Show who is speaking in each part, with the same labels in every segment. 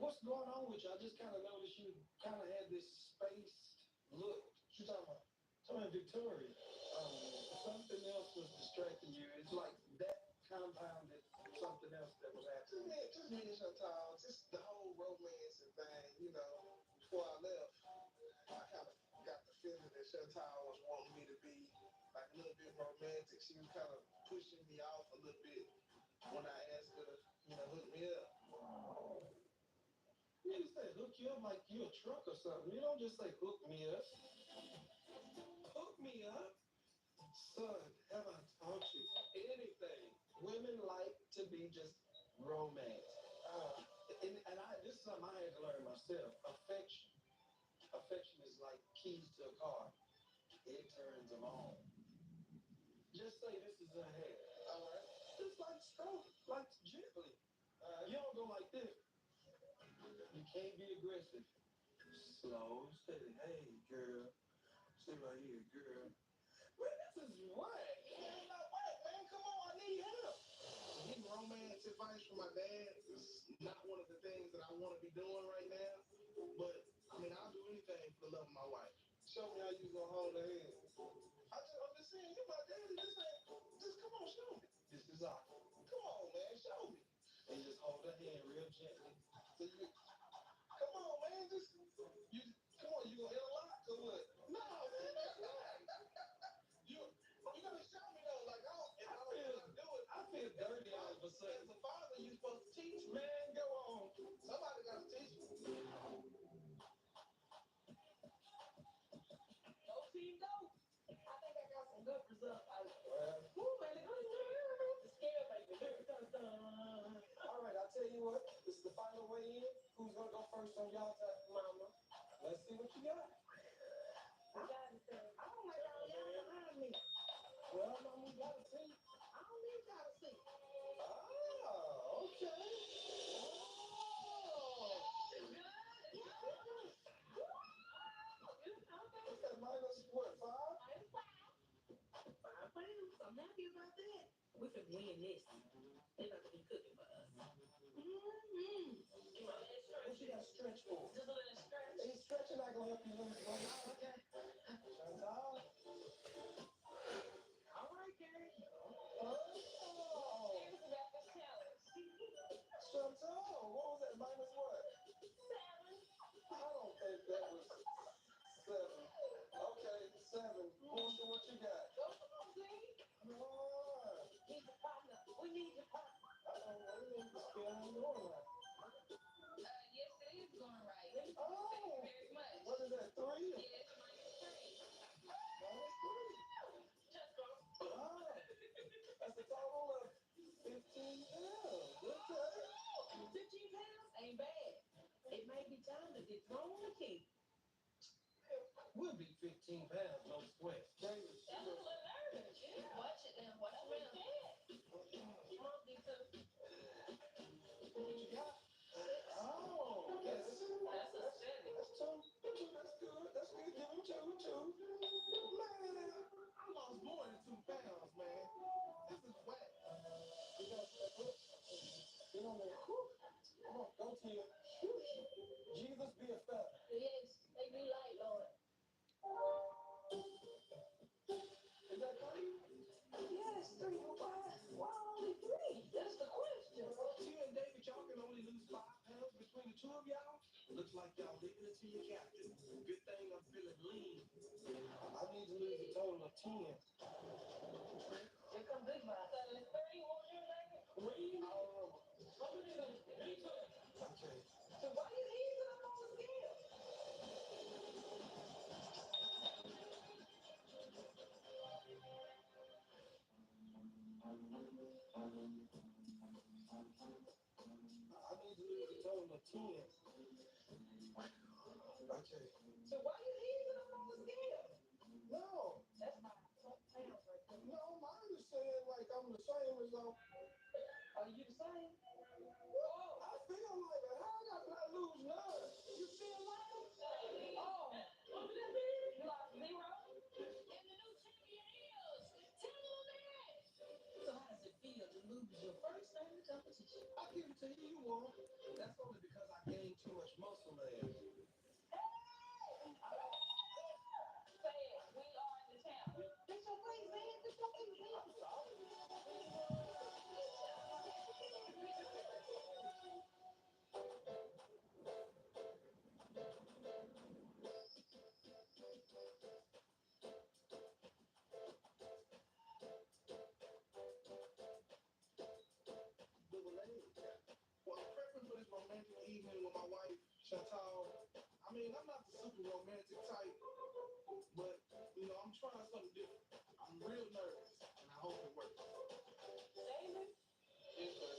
Speaker 1: What's going on with you? I just kind of noticed you kind of had this spaced look. What you talking about? Talking about Victoria. Something else was distracting you. It's like that compounded something else that was happening.
Speaker 2: Just me and Chantal, just the whole romancing thing, before I left, I kind of got the feeling that Chantal was wanting me to be like a little bit romantic. She was kind of pushing me off a little bit when I asked her to, hook me up.
Speaker 1: You just say hook you up like you a truck or something. You don't just say hook me up. Hook me up? Son, have I taught you anything? Women like to be just romance. This is something I had to learn myself. Affection. Affection is like keys to a car. It turns them on. Just say this is her hair. All right. Just like stroke, like gently. You don't go like this. You can't be aggressive. Slow, steady. Hey, girl. Stay right here, girl. Man, this is whack.
Speaker 2: Man, not whack, man. Come on, I need help. Getting romance advice from my dad is not one of the things that I want to be doing right now. But, I'll do anything for the love of my wife. Show me how you gonna hold her hand. I'm just saying, you're my daddy. Just come on, show me.
Speaker 1: This is awkward.
Speaker 2: Come on, man, show me.
Speaker 1: And just hold her hand real gently.
Speaker 2: Come on, man, come on, you gonna interlock or what? No, man, that's not. You gotta show me though, like I don't do it.
Speaker 1: I feel dirty all of a sudden.
Speaker 2: As a father, you're supposed to teach me.
Speaker 1: Man, go on.
Speaker 2: Somebody gotta teach me.
Speaker 3: Go team, go. I think I got some good results out of it.
Speaker 1: Well,
Speaker 3: Ooh, man, the scale baby. Dun, dun.
Speaker 1: all right, I'll tell you what. This is the final way in. Who's gonna go first on y'all time, mama? Let's see what you got.
Speaker 3: I got it, sir. I don't like all y'all behind me.
Speaker 1: Well, mama, we gotta see.
Speaker 3: I don't need y'all to see.
Speaker 1: Oh, okay. Oh. What's that minus what, 5?
Speaker 3: I'm happy about that. We can win this. They're about to be cooking for us.
Speaker 1: What you got to stretch for?
Speaker 3: Just a little stretch.
Speaker 1: Hey, stretching not gonna help you lose weight.
Speaker 3: Okay.
Speaker 1: Chantal.
Speaker 3: All right, Gary.
Speaker 1: Oh.
Speaker 3: Here's about the challenge.
Speaker 1: Chantal, what was that? Minus what?
Speaker 3: 7.
Speaker 1: I don't think that was 7. Okay, 7. Portia, what you got?
Speaker 3: Go, come on, Zeke.
Speaker 1: Come on.
Speaker 3: He's a partner. get thrown on the key.
Speaker 1: We'll be 15 pounds, no sweat. David,
Speaker 3: That's a little nervous. Yeah. Watch it now. Watch it now. Come on, Dita.
Speaker 1: what you got? Oh, yes.
Speaker 3: That's a steady.
Speaker 1: That's two. That's good. That's good. Give him two. Man,
Speaker 2: I lost more than 2 pounds, man. This is whack.
Speaker 1: you got that good. Get on there. Come on, go to you. Jesus be a feather.
Speaker 3: Yes, make me light, Lord.
Speaker 1: Is that three?
Speaker 3: Yes, three. Why only three? That's the question.
Speaker 2: You and David, y'all can only lose 5 pounds between the two of y'all. Looks like y'all leaving it to your captain. Good thing I'm feeling lean.
Speaker 1: I need to lose a total of 10.
Speaker 3: Here come Big Boss. So it's 30 on your leg?
Speaker 1: Three? I don't know.
Speaker 3: How many of them?
Speaker 1: Okay.
Speaker 3: So why you easing up on the scale?
Speaker 1: I need to lose a total of 10. Okay.
Speaker 3: So why you easing up on the scale?
Speaker 1: No.
Speaker 3: That's my pounds right there.
Speaker 1: No, mine is saying like I'm the same as I'm.
Speaker 3: Are you the same?
Speaker 1: I feel like it. How I not lose none?
Speaker 3: You feel like it? Oh, what did that mean? You lost 0? And the new champion is. Tell them that. So how does it feel to lose your first time in competition?
Speaker 1: I give it to you, you won. That's only because I gained too much muscle mass.
Speaker 3: Say it. We are in the town. Fix your face, man. Fix your face, man. I'm sorry.
Speaker 2: Double A. Well, I'm prepping for this romantic evening with my wife, Chantal. I mean, I'm not the super romantic type, but, you know, I'm trying something different. I'm real nervous, and I hope it works.
Speaker 3: David,
Speaker 2: Yes, sir.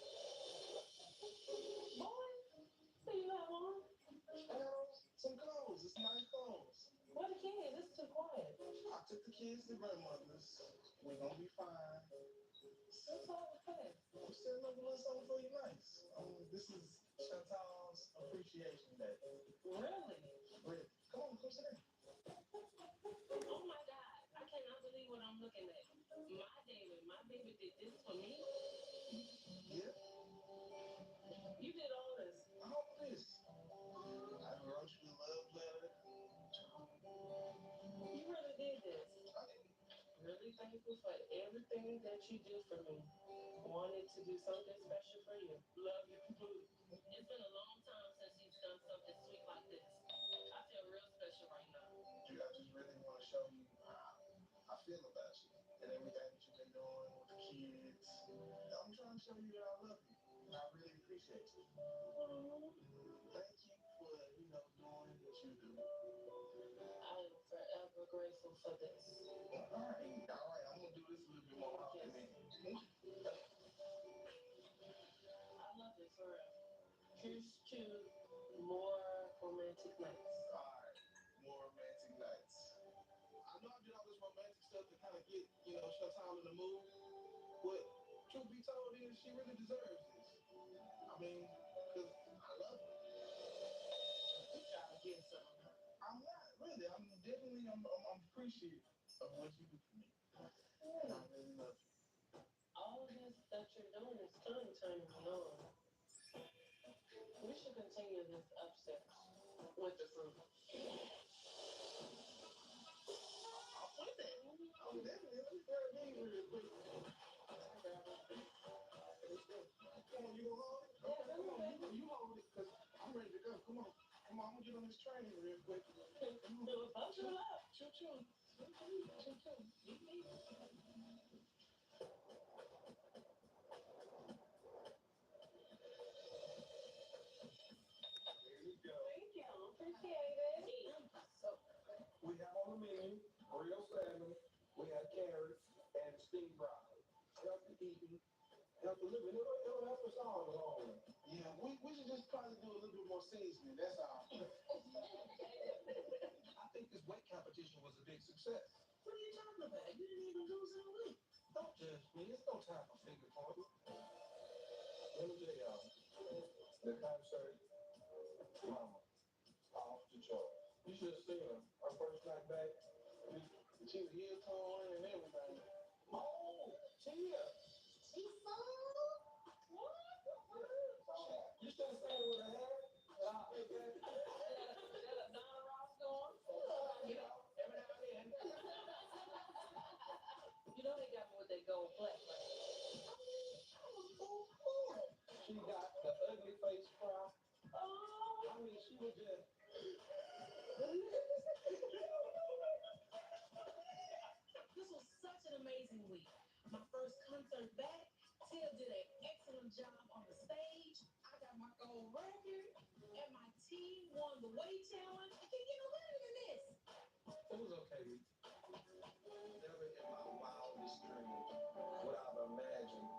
Speaker 3: boy, see you at one.
Speaker 2: I got on some clothes. It's nice clothes.
Speaker 3: Where the kids? It's too quiet.
Speaker 2: I took the kids to grandmother's. We're going to be fine.
Speaker 3: What's all the fuss?
Speaker 2: I'm setting up a little something for you nice. This is Chantal's Appreciation Day.
Speaker 3: Really?
Speaker 2: Really? Come on, come sit down.
Speaker 3: Oh my God. I cannot believe what I'm looking at. My baby did this for me.
Speaker 2: Yeah?
Speaker 3: You did all this.
Speaker 2: I hope this. I wrote you a love letter.
Speaker 3: You really did this.
Speaker 2: I did.
Speaker 3: Really thankful for everything that you do for me. Wanted to do something special for you. Love you, boo. It's been a long time since he's done something sweet like this. I feel real special right now.
Speaker 2: I just really want to show you how I feel about you and everything that you've been doing with the kids. I'm trying to show you that I love you and I really appreciate you. Thank you for, you know, doing what you do.
Speaker 3: I am forever grateful for this.
Speaker 2: All right. I'm going to do this a little bit more often then.
Speaker 3: I love it for real. Here's to more romantic nights.
Speaker 2: All right. More romantic nights. I know I did all this romantic stuff to kind of get, you know, Chantal in the mood. But truth be told is she really deserves this. I mean, because I love her.
Speaker 3: You try to get some of her.
Speaker 2: I'm not, really. I'm appreciative of what you do for me. And I really love you.
Speaker 3: All this that you're doing is kind of turning me on. We should continue this upstairs with the fruit.
Speaker 2: I'm with it. I'm definitely. Let me grab these real quick. Come on, you gonna hold it?
Speaker 3: Yeah,
Speaker 2: Okay,
Speaker 3: come
Speaker 2: come
Speaker 3: on,
Speaker 2: on.
Speaker 3: baby.
Speaker 2: You hold it, because I'm ready to go. Come on. I'm gonna get on this train real quick.
Speaker 3: Buckle up.
Speaker 2: Choo choo. Choo choo.
Speaker 3: You need it.
Speaker 1: There you go.
Speaker 3: Thank you. Appreciate it. So,
Speaker 1: We have on the menu grilled salmon, we have carrots, and steamed broccoli. Healthy eating, healthy living. It'll help us all along.
Speaker 2: Yeah, we should just probably do a little bit more seasoning. That's all.
Speaker 3: bad. You didn't even lose in a week.
Speaker 1: Don't judge me. It's no time for finger pointing. Let me tell y'all. The concert, mama, off the chart. You should have seen her. Her first night back, she was heel torn and everything. Oh, Tia.
Speaker 3: She's so... What?
Speaker 1: You should have seen her with her hair.
Speaker 3: Donna Ross going.
Speaker 1: You know, every now and then.
Speaker 3: You know they got me with that gold black, right?
Speaker 1: She got the ugly face frown.
Speaker 3: Oh.
Speaker 1: I mean, she was just.
Speaker 3: This was such an amazing week. My first concert back. Tia did an excellent job on the stage. I got my gold record, and my team won the weight challenge. It can get no better than this.
Speaker 1: It was okay. Never in my wildest dreams would I have imagined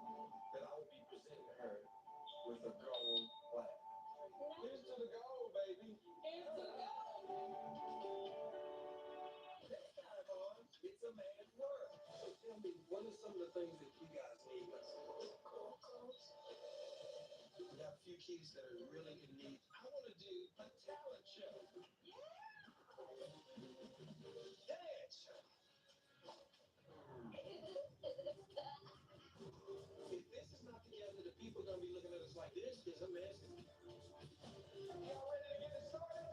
Speaker 1: that I would be presenting her with a gold plaque. Here's to the gold, baby.
Speaker 3: Here's to the
Speaker 1: That's kind of hard. It's a man's world. So tell me, what are some of the things that you guys need? We got a few kids that are really in need. I want to do a talent show. Dance. If this is not together, the people are going to be looking at us like this is a mess. Y'all ready to get it started?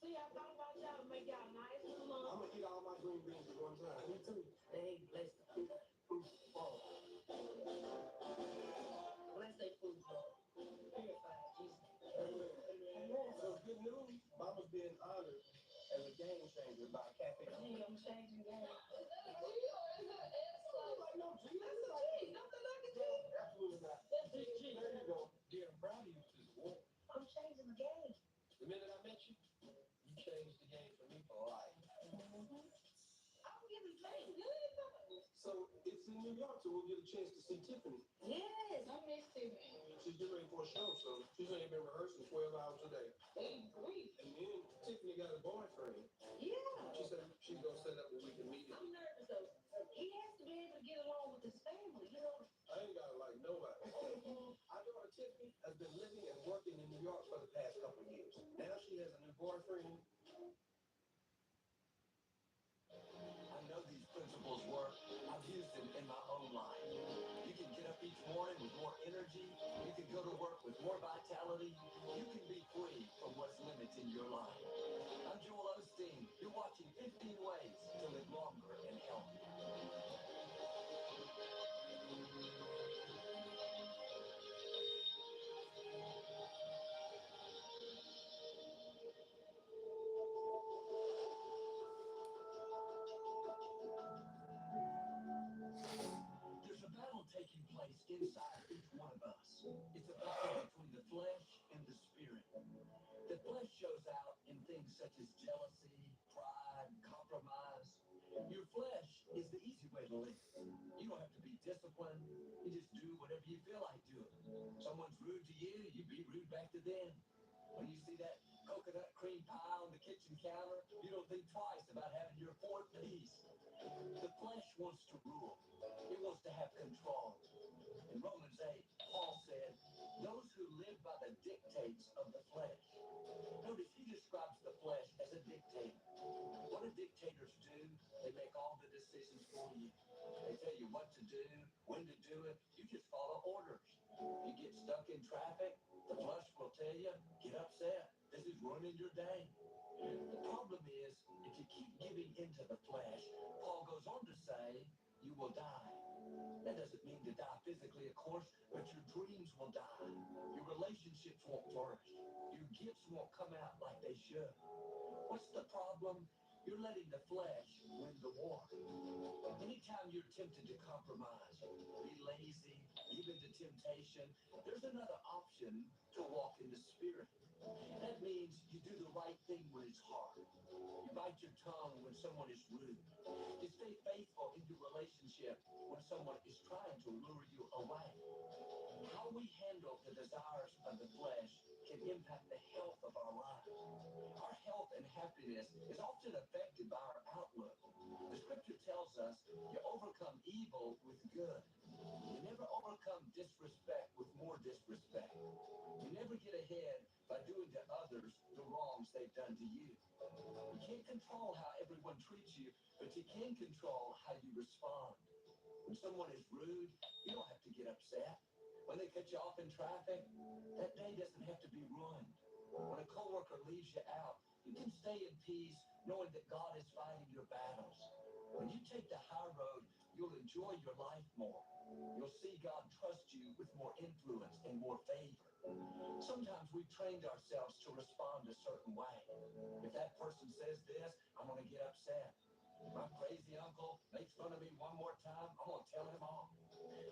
Speaker 3: See, I thought about y'all to make y'all nice little lunch.
Speaker 1: I'm going to eat all my green beans at one time.
Speaker 3: Me too. They bless the food. Bless their food, Lord. Purify, Jesus.
Speaker 1: So good news. Mama's being honored as a game changer by Cafe.
Speaker 3: Gee, I'm changing game.
Speaker 1: Like no G.
Speaker 3: That's a G. Nothing like a G.
Speaker 1: Absolutely not.
Speaker 3: That's big G.
Speaker 1: There you go. Dear, I'm proud of you, Sis Wolf.
Speaker 3: I'm changing the game.
Speaker 1: The minute I met you, you changed the game for me for life.
Speaker 3: I'm getting paid good.
Speaker 1: So it's in New York, so we'll get a chance to see Tiffany.
Speaker 3: Yes, I miss Tiffany.
Speaker 1: She's getting ready for a show, so she's only been rehearsing 12 hours a day.
Speaker 3: Hey, grief.
Speaker 1: And then Tiffany got a boyfriend.
Speaker 3: Yeah.
Speaker 1: She said she's gonna set up where we can meet him.
Speaker 3: I'm nervous though. He has to be able to get along with his family, you know.
Speaker 1: I ain't gotta like nobody. Our daughter Tiffany has been living and working in New York for the past couple of years. Now she has a new boyfriend.
Speaker 4: I know these principles work. I've used them in my own life. You can get up each morning with more energy. You can go to work with more vitality. You can be free from what's limiting your life. I'm Joel Osteen. You're watching 15 Ways to Live Longer and Healthier. There's a battle taking place inside each one of us. It's a battle between the flesh and the spirit. The flesh shows out in things such as jealousy, pride, compromise. Your flesh is the easy way to live. You don't have to be disciplined. You just do whatever you feel like doing. Someone's rude to you, you be rude back to them. When you see that coconut cream pie on the kitchen counter, you don't think twice about having your fourth piece. The flesh wants to rule. It wants to have control. In Romans 8, Paul said, those who live by the dictates of the flesh. Notice he describes the flesh as a dictator. What do dictators do? They make all the decisions for you. They tell you what to do, when to do it. You just follow orders. You get stuck in traffic, the flesh will tell you, get upset. This is ruining your day. The problem is, if you keep giving into the flesh, Paul goes on to say, you will die. That doesn't mean to die physically, of course, but your dreams will die. Your relationships won't flourish. Your gifts won't come out like they should. What's the problem? You're letting the flesh win the war. Anytime you're tempted to compromise, be lazy, give in to temptation, there's another option to walk in the Spirit. That means you do the right thing when it's hard. You bite your tongue when someone is rude. You stay faithful in your relationship when someone is trying to lure you away. How we handle the desires of the flesh can impact the health of our lives. Our health and happiness is often affected by our outlook. The scripture tells us you overcome evil with good. You never overcome disrespect with more disrespect. You never get ahead by doing to others the wrongs they've done to you. You can't control how everyone treats you, but you can control how you respond. When someone is rude, you don't have to get upset. When they cut you off in traffic, that day doesn't have to be ruined. When a coworker leaves you out, you can stay in peace knowing that God is fighting your battles. When you take the high road, you'll enjoy your life more. You'll see God trust you with more influence and more favor. Sometimes we've trained ourselves to respond a certain way. If that person says this, I'm going to get upset. My crazy uncle makes fun of me one more time, I'm going to tell him off.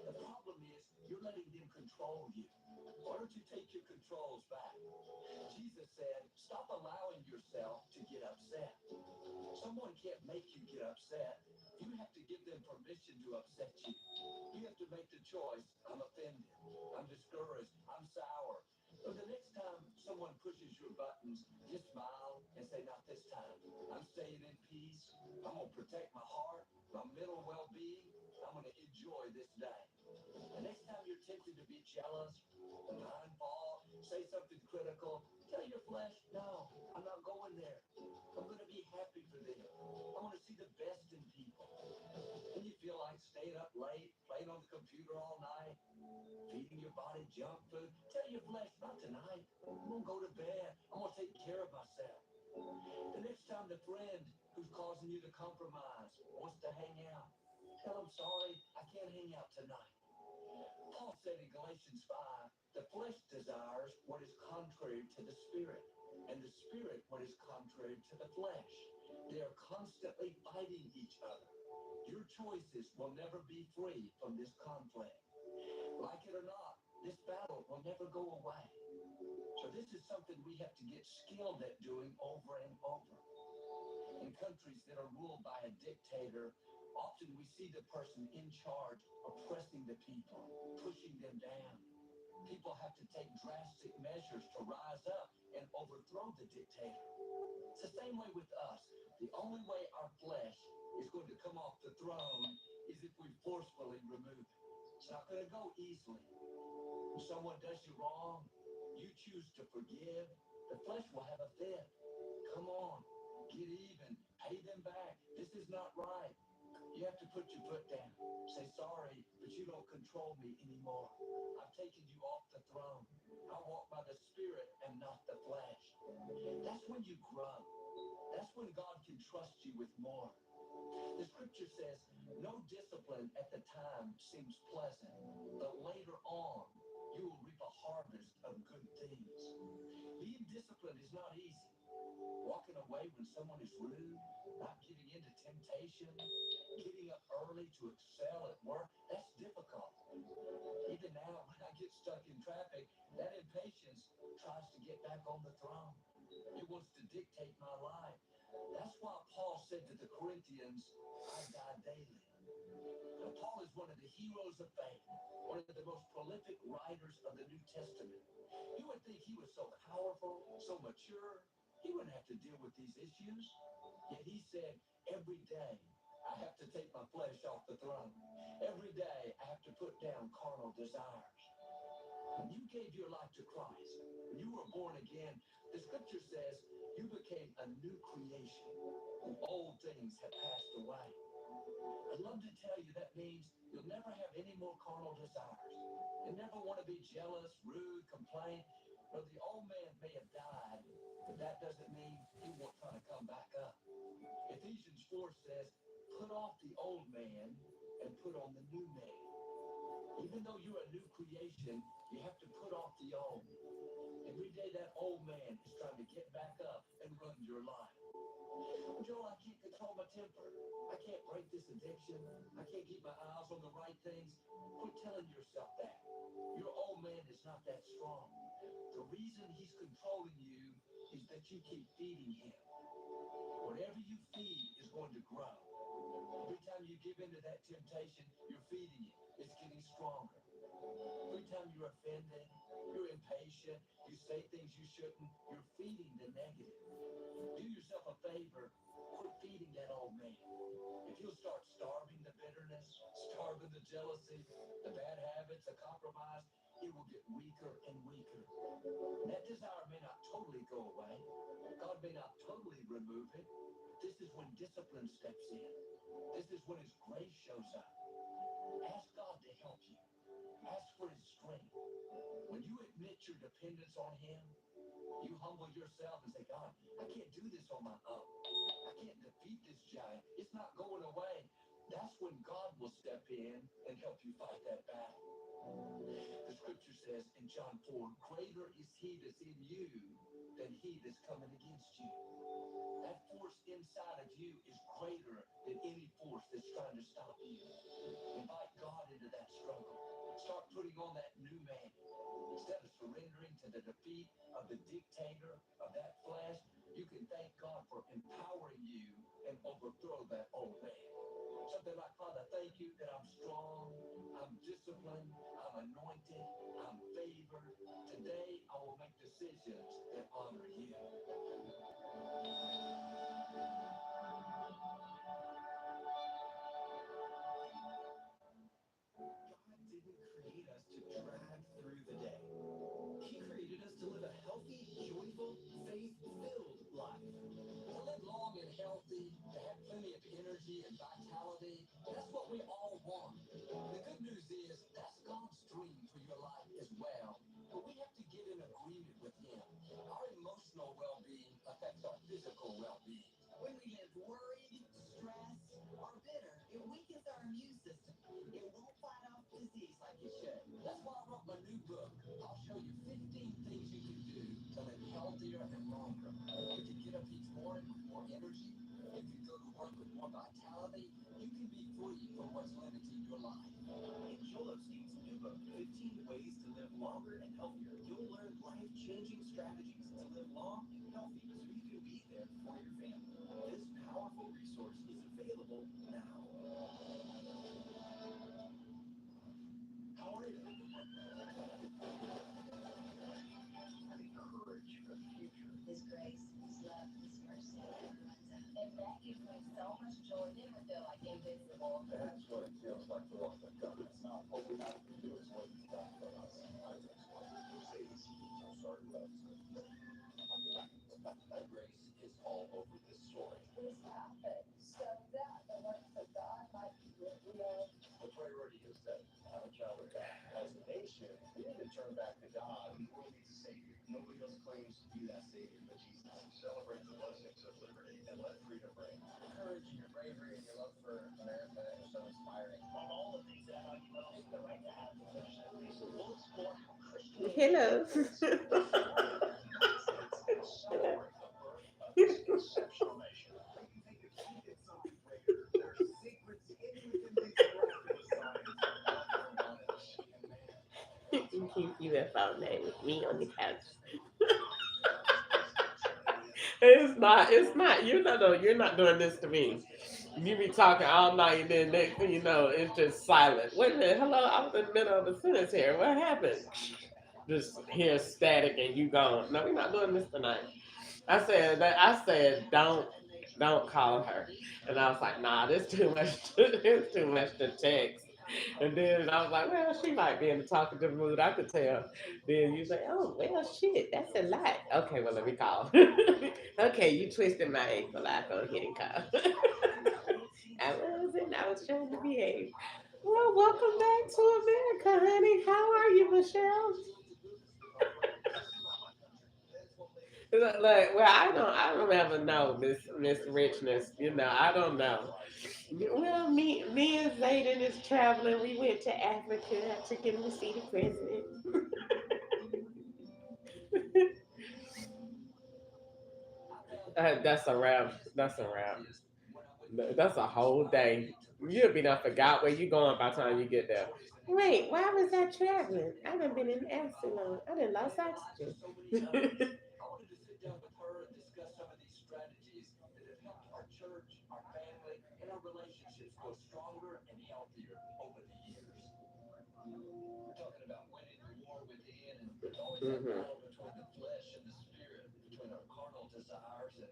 Speaker 4: The problem is you're letting them control you. Why don't you take your controls back? Jesus said, stop allowing yourself to get upset. Someone can't make you get upset. You have to give them permission to upset you. You have to make the choice. I'm offended. I'm discouraged. I'm sour. But the next time someone pushes your buttons, just smile and say, not this time. I'm staying in peace. I'm going to protect my heart, my mental well-being. I'm going to enjoy this day. The next time you're tempted to be jealous, behind fault, say something critical, tell your flesh, no, I'm not going there. I'm going to be happy for them. I want to see the best in people. When you feel like staying up late, playing on the computer all night, feeding your body junk food, tell your flesh, not tonight. I'm going to go to bed. I'm going to take care of myself. The next time the friend who's causing you to compromise wants to hang out, tell them, sorry, I can't hang out tonight. Paul said in Galatians 5, the flesh desires what is contrary to the spirit, and the spirit what is contrary to the flesh. They are constantly fighting each other. Your choices will never be free from this conflict. Like it or not, this battle will never go away. So this is something we have to get skilled at doing over and over. In countries that are ruled by a dictator, often we see the person in charge oppressing the people, pushing them down. People have to take drastic measures to rise up and overthrow the dictator. It's the same way with us. The only way our flesh is going to come off the throne is if we forcefully remove it. It's not going to go easily. When someone does you wrong, you choose to forgive, the flesh will have a fit. Come on, get even, pay them back. This is not right. You have to put your foot down. Say sorry, but you don't control me anymore. I've taken you off the throne. I walk by the Spirit and not the flesh. That's when you grow. That's when God can trust you with more. The scripture says, no discipline at the time seems pleasant, but later on, you will reap a harvest of good things. Being disciplined is not easy. Walking away when someone is rude, not giving in to temptation, getting up early to excel at work, that's difficult. Even now, when I get stuck in traffic, that impatience tries to get back on the throne. It wants to dictate my life. That's why Paul said to the Corinthians, I die daily. Now, Paul is one of the heroes of faith, one of the most prolific writers of the New Testament. You would think he was so powerful, so mature, he wouldn't have to deal with these issues. Yet he said, every day I have to take my flesh off the throne. Every day I have to put down carnal desires. When you gave your life to Christ, when you were born again, the scripture says you became a new creation. And old things have passed away. I'd love to tell you that means you'll never have any more carnal desires. You'll never want to be jealous, rude, complain. Or the old man may have died, but that doesn't mean he won't try to come back up. Ephesians 4 says, put off the old man and put on the new man. Even though you're a new creation, you have to put off the old. Every day that old man is trying to get back up and run your life. Joel, I can't control my temper. I can't break this addiction. I can't keep my eyes on the right things. Quit telling yourself that. Your old man is not that strong. The reason he's controlling you is that you keep feeding him. Whatever you feed is going to grow. Every time you give into that temptation, you're feeding it. It's getting stronger. Every time you're offended, you're impatient, you say things you shouldn't, you're feeding the negative. Do yourself a favor, quit feeding that old man. If you'll start starving the bitterness, starving the jealousy, the bad habits, the compromise, it will get weaker and weaker. That desire may not totally go away. God may not totally remove it. This is when discipline steps in. This is when his grace shows up. Ask God to help you. Ask for his strength. When you admit your dependence on him, you humble yourself and say, God, I can't do this on my own. I can't defeat this giant. It's not going away. That's when God will step in and help you fight that battle. The scripture says in John 4, greater is he that's in you than he that's coming against you. That force inside of you is greater than any force that's trying to stop you. Invite God into that struggle. Start putting on that new man. Instead of surrendering to the defeat of the dictator of that flesh, you can thank God for empowering you and overthrow that old man. Something like, Father, thank you that I'm strong, I'm disciplined, I'm anointed, I'm favored. Today, I will make decisions that honor you.
Speaker 1: God didn't create us to drag through the day. He created us to live a healthy, joyful, faith-filled life.
Speaker 4: To live long and healthy, to have plenty of energy and vitality, that's what we all want. The good news is that's God's dream for your life as well. But we have to get in agreement with him. Our emotional well-being affects our physical well-being.
Speaker 5: When we live worried, stressed, or bitter, it weakens our immune system. It won't fight off disease like it should.
Speaker 4: That's why I wrote my new book. I'll show you 15 things you can do to live healthier and longer. You can get up each morning with more energy. You can go to work with more vitality. You can be free from what's limiting your life.
Speaker 1: In Joel Osteen's new book, 15 Ways to Live Longer and Healthier, you'll learn life-changing strategies to live long and healthy so you can be there for your family. This powerful resource is available now. How are you? Having courage for the future.
Speaker 5: His grace, His love, His mercy never runs out.
Speaker 3: And that gives me so much joy. Never feel like invincible.
Speaker 1: That's what it feels like to walk with God. It's not what we have to do, it's what He's done for us. I just want to say this. I'm sorry about it.
Speaker 4: That grace is all over this story.
Speaker 3: This happened so that the works of God might be revealed.
Speaker 1: The priority is that our child of God. As a nation, we need to turn back to God. The world needs a Savior. Nobody else claims to be that Savior but Jesus. Celebrate the blessings of liberty and let freedom reign. Your courage and your bravery and your love for America are so inspiring. On all of these, you will make the right to have abortion. So we'll explore how Christianity
Speaker 6: Hello.
Speaker 1: celebrate the birth of this exceptional nation. Maybe they could keep it something greater. There's secrets hidden within these miraculous signs. Nothing wanted to see in man.
Speaker 6: You keep UFO name with me on the couch. It's not. It's not. You're not. No, you're not doing this to me. You be talking all night, and then next thing you know, it's just silent. Wait a minute. Hello. I was in the middle of a sentence here. What happened? Just hear static, and you gone. No, we're not doing this tonight. I said that. I said don't call her. And I was like, nah, this too much. It's too much to text. And then I was like, well, she might be in the talkative mood. I could tell. Then you say, oh, well, shit, that's a lot. Okay, well, let me call. Okay, you twisted my ankle. I'll go ahead and call. I wasn't. I was just trying to behave. Well, welcome back to America, honey. How are you, Michelle? Like, well, I don't ever know Miss Richness. I don't know. Well, me and Zayden is traveling. We went to Africa. I took him to see the president. That's a wrap. That's a wrap. That's a whole day. You'll be done forgot where you going by the time you get there. Wait, why was I traveling? I done been in Amsterdam. I done lost oxygen.
Speaker 4: I wanted to sit down with her and discuss some of these strategies that have helped our church, our family, and our relationships grow stronger and healthier over the years. We're talking about winning the war within, and there's always that
Speaker 6: Hmm.
Speaker 4: battle between the flesh and the spirit, between our carnal desires and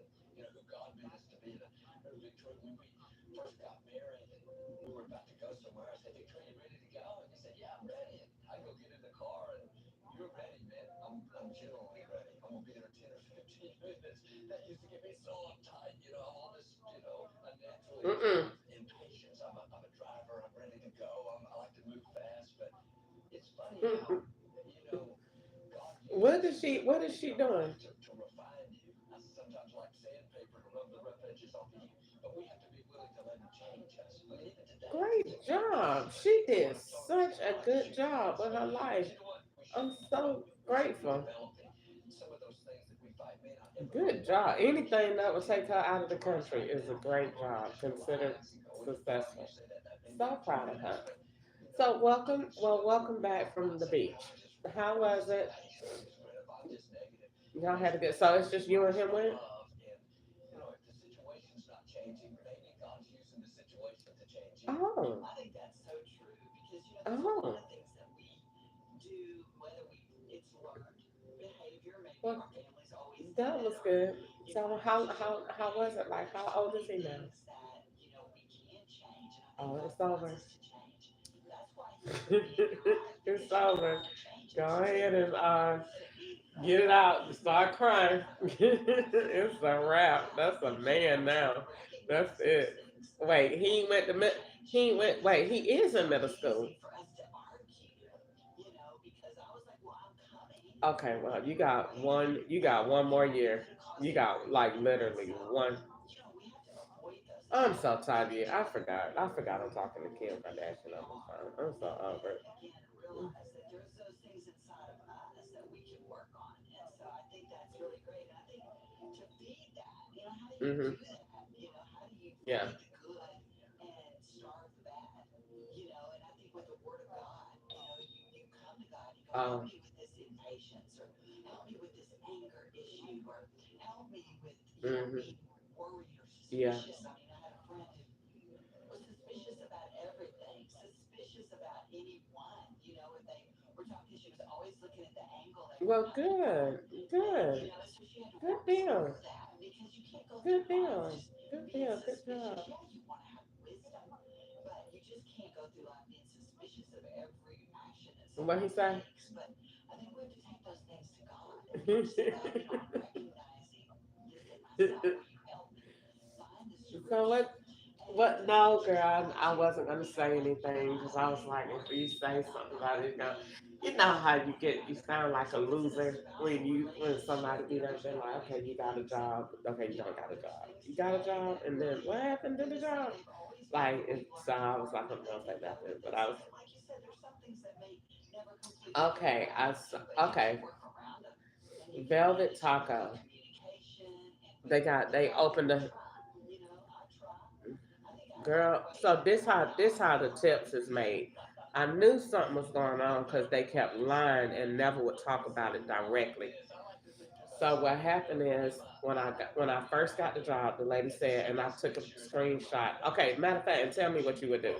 Speaker 4: who God made us to be. And I remember Victoria when we first got married and we were about to go somewhere. I said, Victoria, you ready to go? And you said, yeah, I'm ready. And I go get in the car and you're ready, man. I'm generally ready. I'm gonna be there in 10 or 15 minutes. That used to get me so uptight. I'm on this, I naturally
Speaker 6: Mm-mm.
Speaker 4: have impatience. I'm a driver. I'm ready to go. I like to move fast, but it's funny how, you know, God
Speaker 6: What
Speaker 4: uses
Speaker 6: is she?
Speaker 4: people
Speaker 6: What is
Speaker 4: in
Speaker 6: she
Speaker 4: your life
Speaker 6: doing?
Speaker 4: to refine you. I sometimes like sandpaper to rub the rough edges off of you, but we have to be willing to let Him change us. I mean, even today,
Speaker 6: Great
Speaker 4: we have this
Speaker 6: job. She
Speaker 4: relationship.
Speaker 6: did
Speaker 4: What I'm talking about,
Speaker 6: such
Speaker 4: it's
Speaker 6: a
Speaker 4: life
Speaker 6: good
Speaker 4: changing.
Speaker 6: job
Speaker 4: And
Speaker 6: with
Speaker 4: so,
Speaker 6: her
Speaker 4: but
Speaker 6: life.
Speaker 4: you know what? We
Speaker 6: I'm
Speaker 4: shouldn't give
Speaker 6: so
Speaker 4: up. We should be
Speaker 6: grateful.
Speaker 4: developing. Some of those things that we fight may not ever
Speaker 6: Good
Speaker 4: look like
Speaker 6: job. Anything
Speaker 4: relationships
Speaker 6: that would take her out of
Speaker 4: to
Speaker 6: the
Speaker 4: us
Speaker 6: country
Speaker 4: right
Speaker 6: is a
Speaker 4: now.
Speaker 6: great
Speaker 4: Or we
Speaker 6: job,
Speaker 4: just
Speaker 6: considered
Speaker 4: relax and go. And you're proud of me. You
Speaker 6: successful.
Speaker 4: say that maybe
Speaker 6: So
Speaker 4: not too
Speaker 6: proud of
Speaker 4: many of
Speaker 6: her.
Speaker 4: us, but
Speaker 6: So
Speaker 4: I
Speaker 6: welcome,
Speaker 4: get
Speaker 6: well,
Speaker 4: so
Speaker 6: welcome back from the
Speaker 4: mindset.
Speaker 6: beach.
Speaker 4: I'm just grateful.
Speaker 6: How
Speaker 4: I'm
Speaker 6: was
Speaker 4: just
Speaker 6: it?
Speaker 4: grateful. If I'm just negative,
Speaker 6: Y'all had to
Speaker 4: there's
Speaker 6: get.
Speaker 4: ways
Speaker 6: So
Speaker 4: we
Speaker 6: it's
Speaker 4: can
Speaker 6: just you and
Speaker 4: rise
Speaker 6: him went.
Speaker 4: above. And if the situation's not changing, maybe God's using the situation to change you.
Speaker 6: Oh,
Speaker 5: I think that's so true because there's a lot
Speaker 6: oh.
Speaker 5: of things that we do, whether it's learned behavior, maybe
Speaker 6: Well,
Speaker 5: our families always did
Speaker 6: that
Speaker 5: it,
Speaker 6: was
Speaker 5: or
Speaker 6: good.
Speaker 5: I
Speaker 6: So
Speaker 5: just
Speaker 6: how was it like? How
Speaker 5: there's so
Speaker 6: old is
Speaker 5: many
Speaker 6: he now?
Speaker 5: things that we can change, and I think
Speaker 6: Oh,
Speaker 5: God
Speaker 6: it's
Speaker 5: wants
Speaker 6: over.
Speaker 5: us to change. That's why He's put me in your life
Speaker 6: It's
Speaker 5: because you know
Speaker 6: over.
Speaker 5: how to change
Speaker 6: Go
Speaker 5: it.
Speaker 6: ahead and
Speaker 5: So
Speaker 6: get it out and start crying.
Speaker 5: yeah,
Speaker 6: It's a wrap.
Speaker 5: yeah, I
Speaker 6: That's a
Speaker 5: think He
Speaker 6: man
Speaker 5: wants you
Speaker 6: now.
Speaker 5: to
Speaker 6: That's
Speaker 5: recognize those
Speaker 6: it.
Speaker 5: things
Speaker 6: Wait,
Speaker 5: and make them change.
Speaker 6: he went. Wait, he is in
Speaker 5: So
Speaker 6: middle school.
Speaker 5: easy for us to argue, because I was like, well, I'm coming,
Speaker 6: Okay, well, you got
Speaker 5: when,
Speaker 6: one. You got one more
Speaker 5: it
Speaker 6: year.
Speaker 5: could cause
Speaker 6: You
Speaker 5: him
Speaker 6: got
Speaker 5: great
Speaker 6: like
Speaker 5: pain. And
Speaker 6: literally
Speaker 5: so,
Speaker 6: one.
Speaker 5: we have to avoid those
Speaker 6: I'm
Speaker 5: things.
Speaker 6: so tired of
Speaker 5: And
Speaker 6: you.
Speaker 5: then
Speaker 6: I
Speaker 5: we
Speaker 6: forgot. I forgot I'm talking to
Speaker 5: to
Speaker 6: Kim
Speaker 5: be
Speaker 6: Kardashian on the
Speaker 5: calm
Speaker 6: phone. I'm so
Speaker 5: and
Speaker 6: over
Speaker 5: again realize that there's those things inside of us that we can work on. And so I think that's really great. And I think to feed that, how do
Speaker 6: it.
Speaker 5: you
Speaker 6: Hmm.
Speaker 5: do that? How do you
Speaker 6: Yeah.
Speaker 5: feed the good and starve the bad? And I think with the word of God, you come to God, you go, help
Speaker 6: Um.
Speaker 5: me with this impatience, or help me with this anger issue, or help me with,
Speaker 6: Hmm.
Speaker 5: being worried or
Speaker 6: Yeah.
Speaker 5: suspicious. I mean, I had a friend who was suspicious about everything, suspicious about anyone. If they were talking, she was always looking at the angle they were
Speaker 6: Well,
Speaker 5: coming from.
Speaker 6: good.
Speaker 5: And,
Speaker 6: Good.
Speaker 5: so she had to
Speaker 6: Good
Speaker 5: work
Speaker 6: deal.
Speaker 5: through that because you can't go through
Speaker 6: Good
Speaker 5: life
Speaker 6: deal.
Speaker 5: just
Speaker 6: Good
Speaker 5: being
Speaker 6: deal. Good
Speaker 5: suspicious.
Speaker 6: job.
Speaker 5: Yeah, you want to have wisdom, but you just can't go through life being suspicious of every action that
Speaker 6: What he
Speaker 5: someone
Speaker 6: say?
Speaker 5: takes. But I think we have to take those things to God. Just say, God, I'm recognizing this in myself. Will you help me find the
Speaker 6: So
Speaker 5: scripture
Speaker 6: what?
Speaker 5: and
Speaker 6: What? No, girl.
Speaker 5: just
Speaker 6: I
Speaker 5: watch it
Speaker 6: wasn't gonna say
Speaker 5: like
Speaker 6: anything because I was
Speaker 5: being
Speaker 6: like, if you
Speaker 5: argued
Speaker 6: say
Speaker 5: about
Speaker 6: something
Speaker 5: God
Speaker 6: about it,
Speaker 5: being
Speaker 6: you know how you get. You
Speaker 5: about it.
Speaker 6: sound like a
Speaker 5: So if it's in a
Speaker 6: loser when
Speaker 5: spousal
Speaker 6: when somebody
Speaker 5: relationship,
Speaker 6: be there.
Speaker 5: there's
Speaker 6: They're
Speaker 5: going to
Speaker 6: like,
Speaker 5: always
Speaker 6: okay, you
Speaker 5: be
Speaker 6: got a
Speaker 5: things that,
Speaker 6: job. Okay, you don't got a
Speaker 5: there's
Speaker 6: job.
Speaker 5: things
Speaker 6: You got a
Speaker 5: today
Speaker 6: job,
Speaker 5: that
Speaker 6: and then
Speaker 5: really
Speaker 6: what happened to
Speaker 5: in
Speaker 6: the
Speaker 5: the same,
Speaker 6: job?
Speaker 5: they've always been,
Speaker 6: Like,
Speaker 5: but we've
Speaker 6: so
Speaker 5: learned to
Speaker 6: I was like, I'm
Speaker 5: argue
Speaker 6: gonna
Speaker 5: and
Speaker 6: say
Speaker 5: then go
Speaker 6: nothing,
Speaker 5: with
Speaker 6: but
Speaker 5: this.
Speaker 6: I was
Speaker 5: And like you said, there's some things that may never completely go
Speaker 6: okay.
Speaker 5: right, but you can
Speaker 6: Okay.
Speaker 5: work around them and you can
Speaker 6: Velvet
Speaker 5: manage it with good
Speaker 6: Taco.
Speaker 5: communication and with
Speaker 6: They opened
Speaker 5: I
Speaker 6: the
Speaker 5: try. I try. I think I have
Speaker 6: girl. So
Speaker 5: questions and
Speaker 6: this
Speaker 5: I
Speaker 6: how the
Speaker 5: call
Speaker 6: tips is made. I knew something was going on because they kept lying and never would talk about it directly. So what happened is when I first got the job, the lady said, and I took a screenshot. Okay, matter of fact, and tell me what you would do.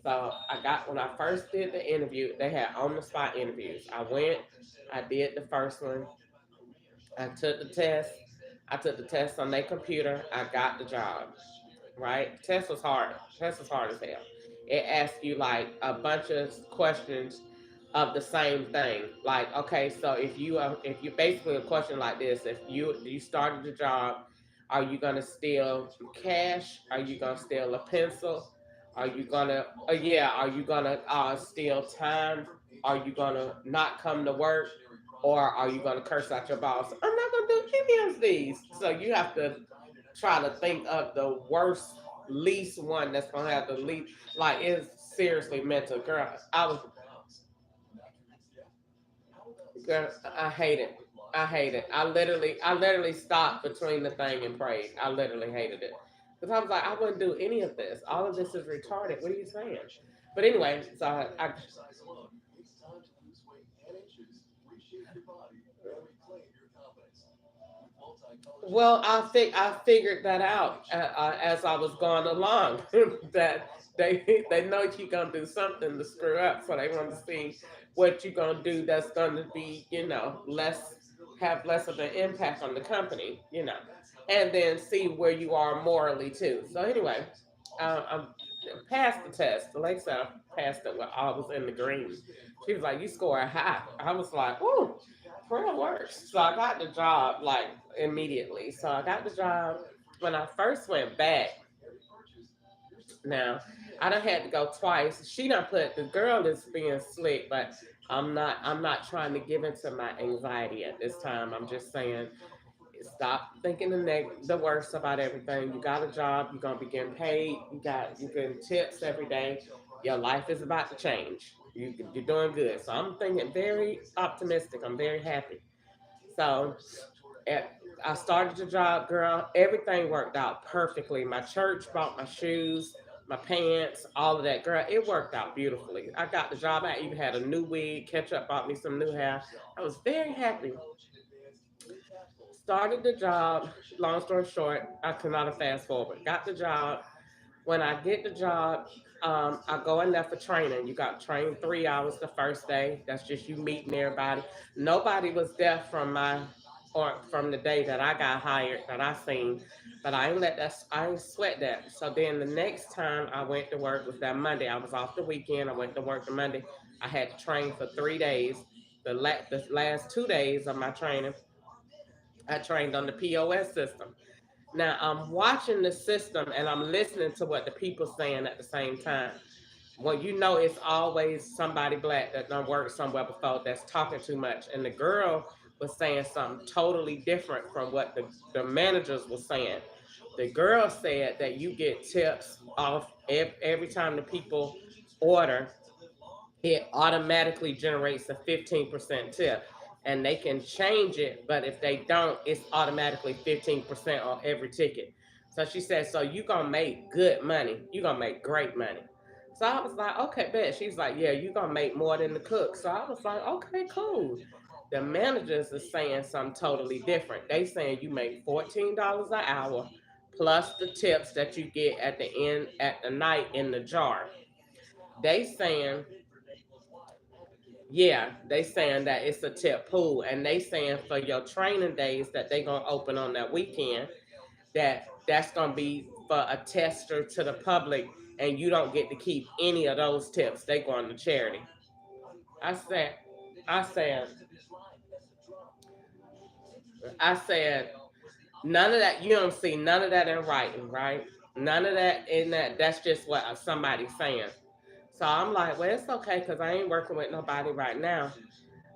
Speaker 6: So I got when I first did the interview, they had on the spot interviews. I went, I did the first one, I took the test. I took the test on their computer. I got the job. Right? The test was hard. The test was hard as hell. It asked you like a bunch of questions of the same thing. Like, okay, so if you basically a question like this, if you started the job, are you gonna steal cash? Are you gonna steal a pencil? Are you gonna, yeah, are you gonna steal time? Are you gonna not come to work? Or are you gonna curse out your boss? I'm not gonna do any of these. So you have to try to think of the worst, least one that's gonna have the least. Like it's seriously mental, girl. I was, girl, I hate it. I hate it. I literally stopped between the thing and prayed. I literally hated it because I was like, I wouldn't do any of this. All of this is retarded. What are you saying? But anyway, so I well, I figured that out as I was going along that they know you're gonna do something to screw up, so they want to see what you're gonna do that's gonna be less, have less of an impact on the company, and then see where you are morally too. So anyway, I'm passed the test. Alexa passed it while I was in the green. She was like, "You score high." I was like, "Ooh." Prayer works. So I got the job like immediately. So I got the job when I first went back. Now I done had to go twice. She done put the girl is being slick, but I'm not trying to give into my anxiety at this time. I'm just saying stop thinking the worst about everything. You got a job, you're gonna be getting paid, you getting tips every day. Your life is about to change. You're doing good. So I'm thinking very optimistic. I'm very happy. So at, I started the job, girl. Everything worked out perfectly. My church bought my shoes, my pants, all of that, girl. It worked out beautifully. I got the job. I even had a new wig. Ketchup bought me some new hair. I was very happy. Started the job. Long story short, I cannot have fast forward. Got the job. When I get the job, I go in there for training. You got trained 3 hours the first day. That's just you meeting everybody. Nobody was there from my or from the day that I got hired that I seen, but I ain't sweat that. So then the next time I went to work was that Monday. I was off the weekend. I went to work the Monday. I had to train for 3 days. The last 2 days of my training, I trained on the POS system. Now I'm watching the system and I'm listening to what the people saying at the same time. Well, it's always somebody black that done worked somewhere before that's talking too much. And the girl was saying something totally different from what the managers were saying. The girl said that you get tips off every time the people order, it automatically generates a 15% tip. And they can change it, but if they don't, it's automatically 15% on every ticket. So she said, so you gonna make good money. You gonna make great money. So I was like, okay, bet. She's like, yeah, you gonna make more than the cook. So I was like, okay, cool. The managers are saying something totally different. They saying you make $14 an hour plus the tips that you get at the end at the night in the jar. They saying yeah, they saying that it's a tip pool, and they saying for your training days that they gonna open on that weekend, that's gonna be for a tester to the public, and you don't get to keep any of those tips. They going to charity. I said, I said, I said, none of that. You don't see none of that in writing, right? None of that in that. That's just what somebody's saying. So I'm like, well, it's okay because I ain't working with nobody right now.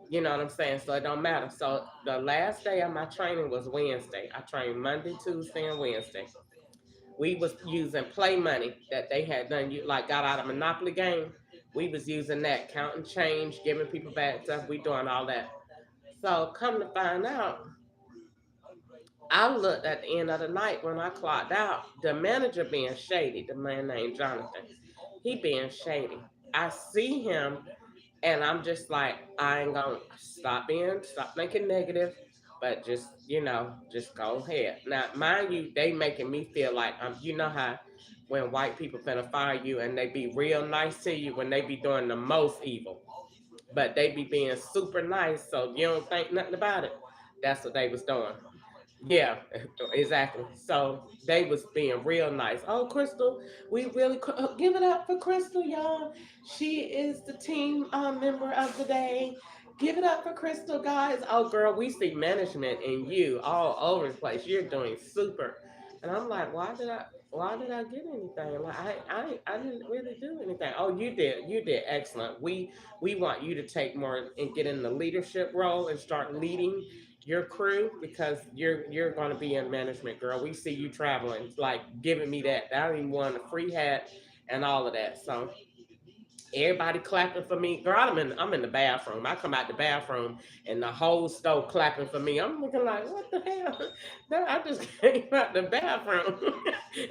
Speaker 6: You know what I'm saying? So it don't matter. So the last day of my training was Wednesday. I trained Monday, Tuesday, and Wednesday. We was using play money that they had done. You like got out of Monopoly game. We was using that, counting change, giving people back stuff. We doing all that. So come to find out, I looked at the end of the night when I clocked out. The manager being shady. The man named Jonathan. He being shady. I see him. And I'm just like, I ain't gonna stop making negative, but just go ahead. Now, mind you, they making me feel like you know how when white people finna fire you and they be real nice to you when they be doing the most evil, but they be being super nice, so you don't think nothing about it. That's what they was doing. Yeah, exactly. So they was being real nice. Oh, Crystal, we really give it up for Crystal, y'all. She is the team member of the day. Give it up for Crystal, guys. Oh, girl, we see management in you all over the place. You're doing super. And I'm like, Why did I get anything? Like I didn't really do anything. Oh, you did. You did excellent. We want you to take more and get in the leadership role and start leading your crew because you're going to be in management, girl. We see you traveling, like giving me that. I even won a free hat and all of that. So everybody clapping for me. Girl, I'm in the bathroom. I come out the bathroom and the whole stove clapping for me. I'm looking like, what the hell? I just came out the bathroom.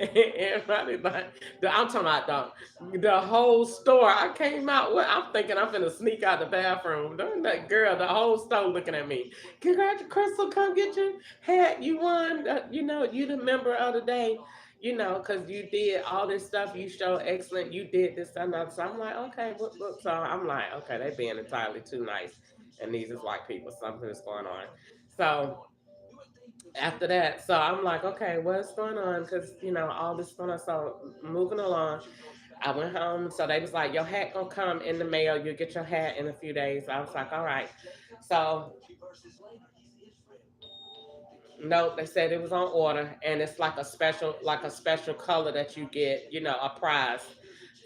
Speaker 6: And everybody like, I'm talking about the whole store. I came out. I'm thinking I'm finna sneak out the bathroom. That girl, the whole store looking at me. Congratulations, Crystal, come get your hat. You won. You the member of the day, because you did all this stuff. You showed excellent. You did this and that. So I'm like, okay, what? So I'm like, okay, they being entirely too nice. And these is white people. Something is going on. So after that, so I'm like, okay, what's going on? Because, all this going on. So moving along, I went home. So they was like, your hat gonna come in the mail. You'll get your hat in a few days. I was like, all right. So no, they said it was on order, and it's like a special color that you get, a prize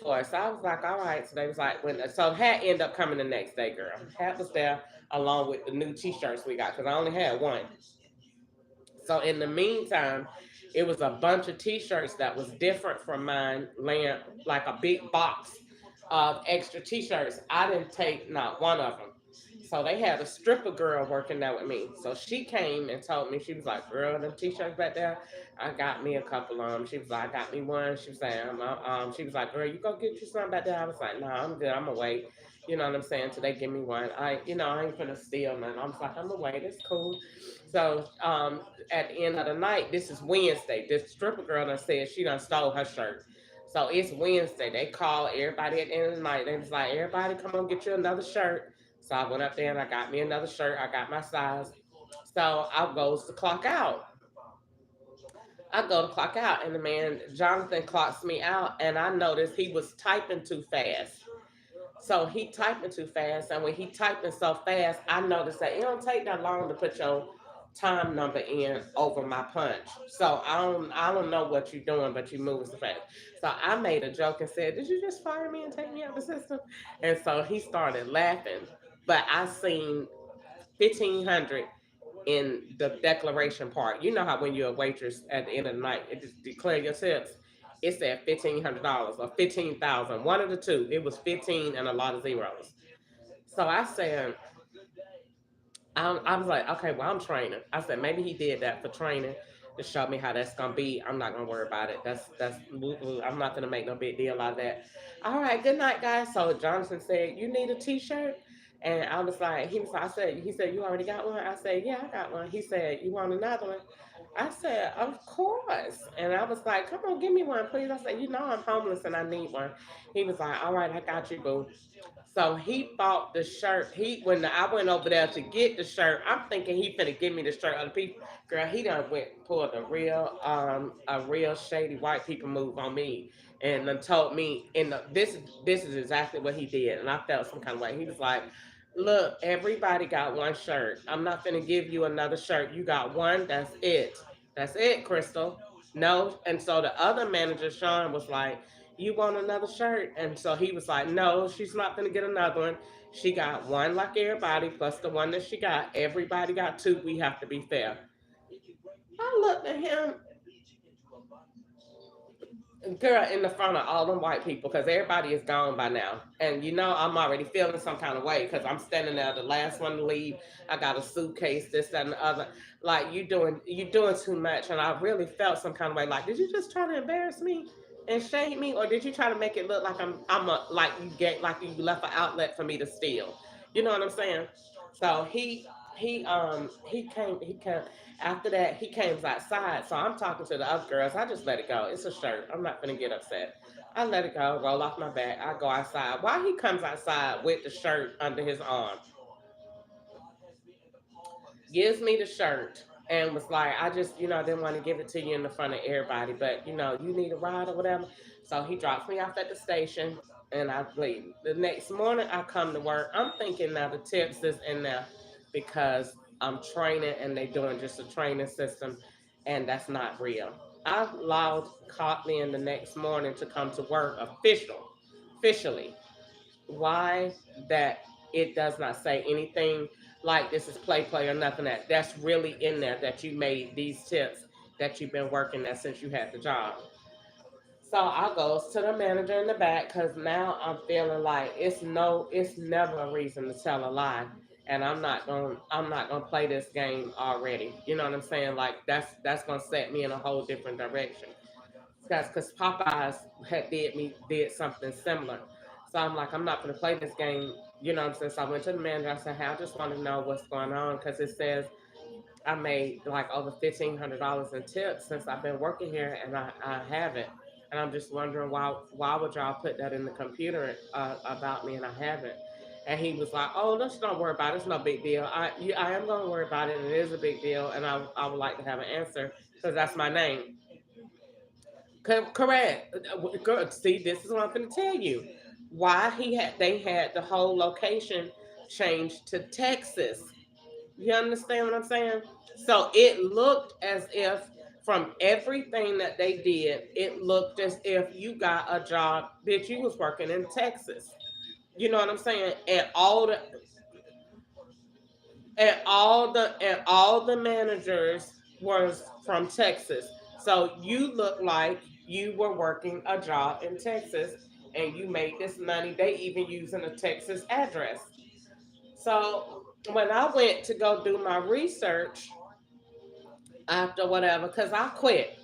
Speaker 6: for it. So I was like, all right. So they was like, so hat ended up coming the next day, girl. Hat was there along with the new T-shirts we got because I only had one. So in the meantime, it was a bunch of T-shirts that was different from mine, laying like a big box of extra T-shirts. I didn't take not one of them. So they had a stripper girl working there with me. So she came and told me, she was like, girl, them T-shirts back there, I got me a couple of them. She was like, I got me one. She was saying, she was like, girl, you go get you some back there. I was like, no, I'm good. I'm gonna wait. You know what I'm saying? Till they give me one. I ain't gonna steal none. I was like, I'm gonna wait. It's cool. So at the end of the night, this is Wednesday. This stripper girl done said she done stole her shirt. So it's Wednesday. They call everybody at the end of the night. They was like, everybody come on get you another shirt. So I went up there and I got me another shirt. I got my size. So I goes to clock out. I go to clock out and the man Jonathan clocks me out and I noticed he was typing too fast. So he typing too fast, and when he typing so fast, I noticed that it don't take that long to put your time number in over my punch. So I don't know what you're doing, but you moving so fast. So I made a joke and said, "Did you just fire me and take me out the system?" And so he started laughing. But I seen 1,500 in the declaration part. You know how when you're a waitress at the end of the night, it just declare your tips. It said $1,500 or 15,000. One of the two. It was 15 and a lot of zeros. So I said, I was like, okay, well, I'm training. I said maybe he did that for training to show me how that's gonna be. I'm not gonna worry about it. That's I'm not gonna make no big deal out of that. All right, good night, guys. So Jonathan said, you need a T-shirt, and I was like, he said you already got one. I said, yeah, I got one. He said, you want another one? I said, of course. And I was like, come on, give me one, please. I said, I'm homeless and I need one. He was like, all right, I got you, boo. So he bought the shirt. I went over there to get the shirt, I'm thinking he finna give me the shirt. Other people, girl, he done went and pulled a real shady white people move on me, and then told me, this is exactly what he did, and I felt some kind of way. He was like, "Look, everybody got one shirt. I'm not finna give you another shirt. You got one. That's it. That's it, Crystal." No, and so the other manager, Sean, was like, you want another shirt? And so he was like, no, she's not going to get another one. She got one like everybody, plus the one that she got. Everybody got two. We have to be fair. I looked at him, girl, in the front of all them white people because everybody is gone by now. And I'm already feeling some kind of way because I'm standing there, the last one to leave. I got a suitcase, this, that, and the other. Like, you doing too much. And I really felt some kind of way. Like, did you just try to embarrass me and shame me? Or did you try to make it look like like you left an outlet for me to steal? You know what I'm saying? So he came after that, he came outside. So I'm talking to the other girls. I just let it go. It's a shirt. I'm not gonna get upset. I let it go, roll off my back. I go outside. Why he comes outside with the shirt under his arm, gives me the shirt, and was like, I just, didn't want to give it to you in the front of everybody, but you need a ride or whatever. So he drops me off at the station, and I leave. The next morning, I come to work. I'm thinking now the tips is in there because I'm training, and they doing just a training system, and that's not real. I allowed caught me in the next morning to come to work officially. Why that it does not say anything like this is play or nothing that's really in there that you made these tips that you've been working at since you had the job. So I goes to the manager in the back because now I'm feeling like it's never a reason to tell a lie, and I'm not gonna play this game already. You know what I'm saying? Like that's gonna set me in a whole different direction. Because Popeyes did something similar. So I'm like, I'm not gonna play this game. You know what I'm saying? So I went to the manager. I said, hey, I just want to know what's going on because it says I made like over $1,500 in tips since I've been working here, and I haven't. And I'm just wondering why would y'all put that in the computer about me and I haven't? And he was like, "Oh, let's don't worry about it. It's no big deal. I am gonna worry about it, and it is a big deal. And I would like to have an answer because that's my name. Correct. See, this is what I'm going to tell you. Why they had the whole location changed to Texas. You understand what I'm saying? So it looked as if from everything that they did, it looked as if you got a job, bitch, you was working in Texas. You know what I'm saying? And all the managers was from Texas. So you look like you were working a job in Texas and you made this money. They even using a Texas address. So when I went to go do my research after whatever, because I quit.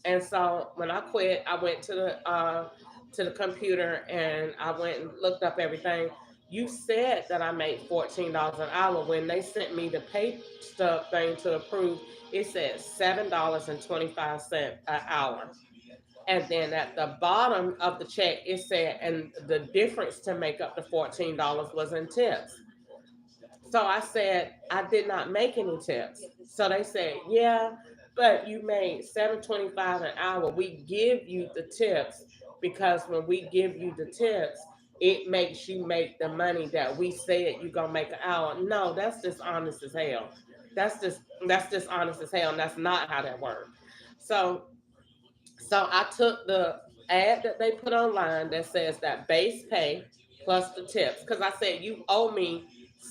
Speaker 6: And so when I quit, I went to the computer and I went and looked up everything. You said that I made $14 an hour. When they sent me the pay stub thing to approve, it said $7.25 an hour. And then at the bottom of the check, it said, and the difference to make up the $14 was in tips. So I said, I did not make any tips. So they said, yeah, but you made $7.25 an hour. We give you the tips because when we give you the tips, it makes you make the money that we said you gonna make an hour. No, that's dishonest as hell. That's dishonest as hell, and that's not how that works. So so I took the ad that they put online that says that base pay plus the tips. Because I said you owe me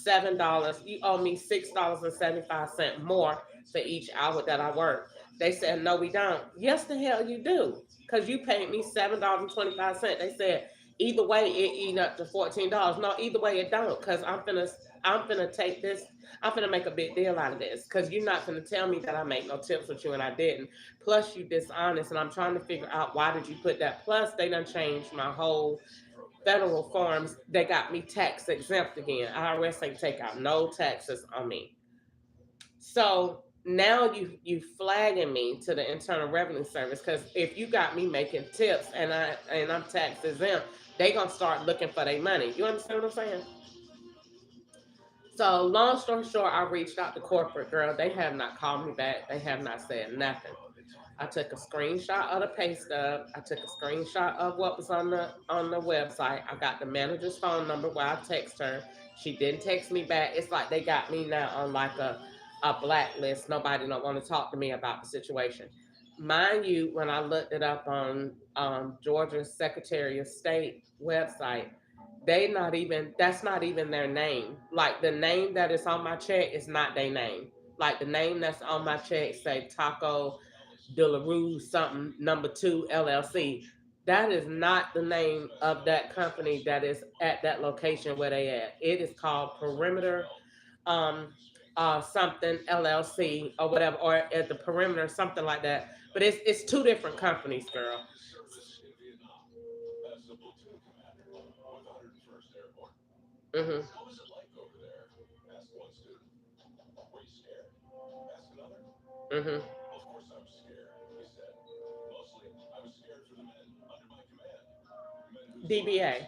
Speaker 6: $7. You owe me $6.75 more for each hour that I work. They said no, we don't. Yes, the hell you do. Because you paid me $7.25. They said either way it eat up to $14. No, either way it don't. Because I'm finna take this. I'm finna make a big deal out of this. Because you're not finna tell me that I make no tips with you and I didn't. Plus you dishonest, and I'm trying to figure out why did you put that. Plus they done changed my whole federal forms. They got me tax exempt again. IRS ain't take out no taxes on me. So now you flagging me to the Internal Revenue Service because if you got me making tips and I'm tax exempt, they gonna start looking for their money. You understand what I'm saying? So long story short, I reached out to corporate girl. They have not called me back. They have not said nothing. I took a screenshot of the pay stub. I took a screenshot of what was on the website. I got the manager's phone number where I text her. She didn't text me back. It's like they got me now on like a blacklist. Nobody don't want to talk to me about the situation. Mind you, when I looked it up on Georgia's Secretary of State website, they not even that's not even their name. Like the name that is on my check is not their name. Like the name that's on my check say Taco De La Rue something number two LLC. That is not the name of that company that is at that location where they at. It is called Perimeter um something LLC or whatever, or at the perimeter, something like that. But it's two different companies, girl. Mhm. Mhm. DBA.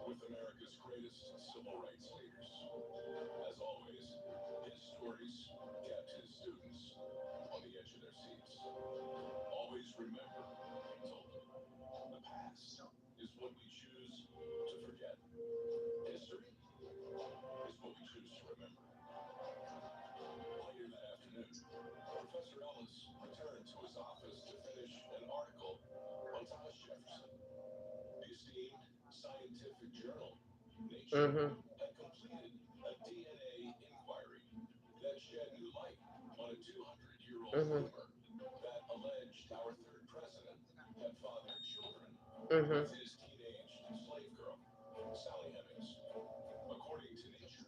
Speaker 2: with America's greatest civil rights leaders. As always, his stories kept his students on the edge of their seats. Always remember, he told them, the past is what we choose to forget. History is what we choose to remember. Later that afternoon, Professor Ellis returned to his office to finish an article on Thomas Jefferson. The esteemed scientific journal, Nature,
Speaker 6: Mhm.
Speaker 2: had completed a DNA inquiry that shed new light on a 200-year-old
Speaker 6: Mhm.
Speaker 2: rumor that alleged our third president had fathered children
Speaker 6: Mhm.
Speaker 2: with his teenaged slave girl, Sally Hemings. According to Nature,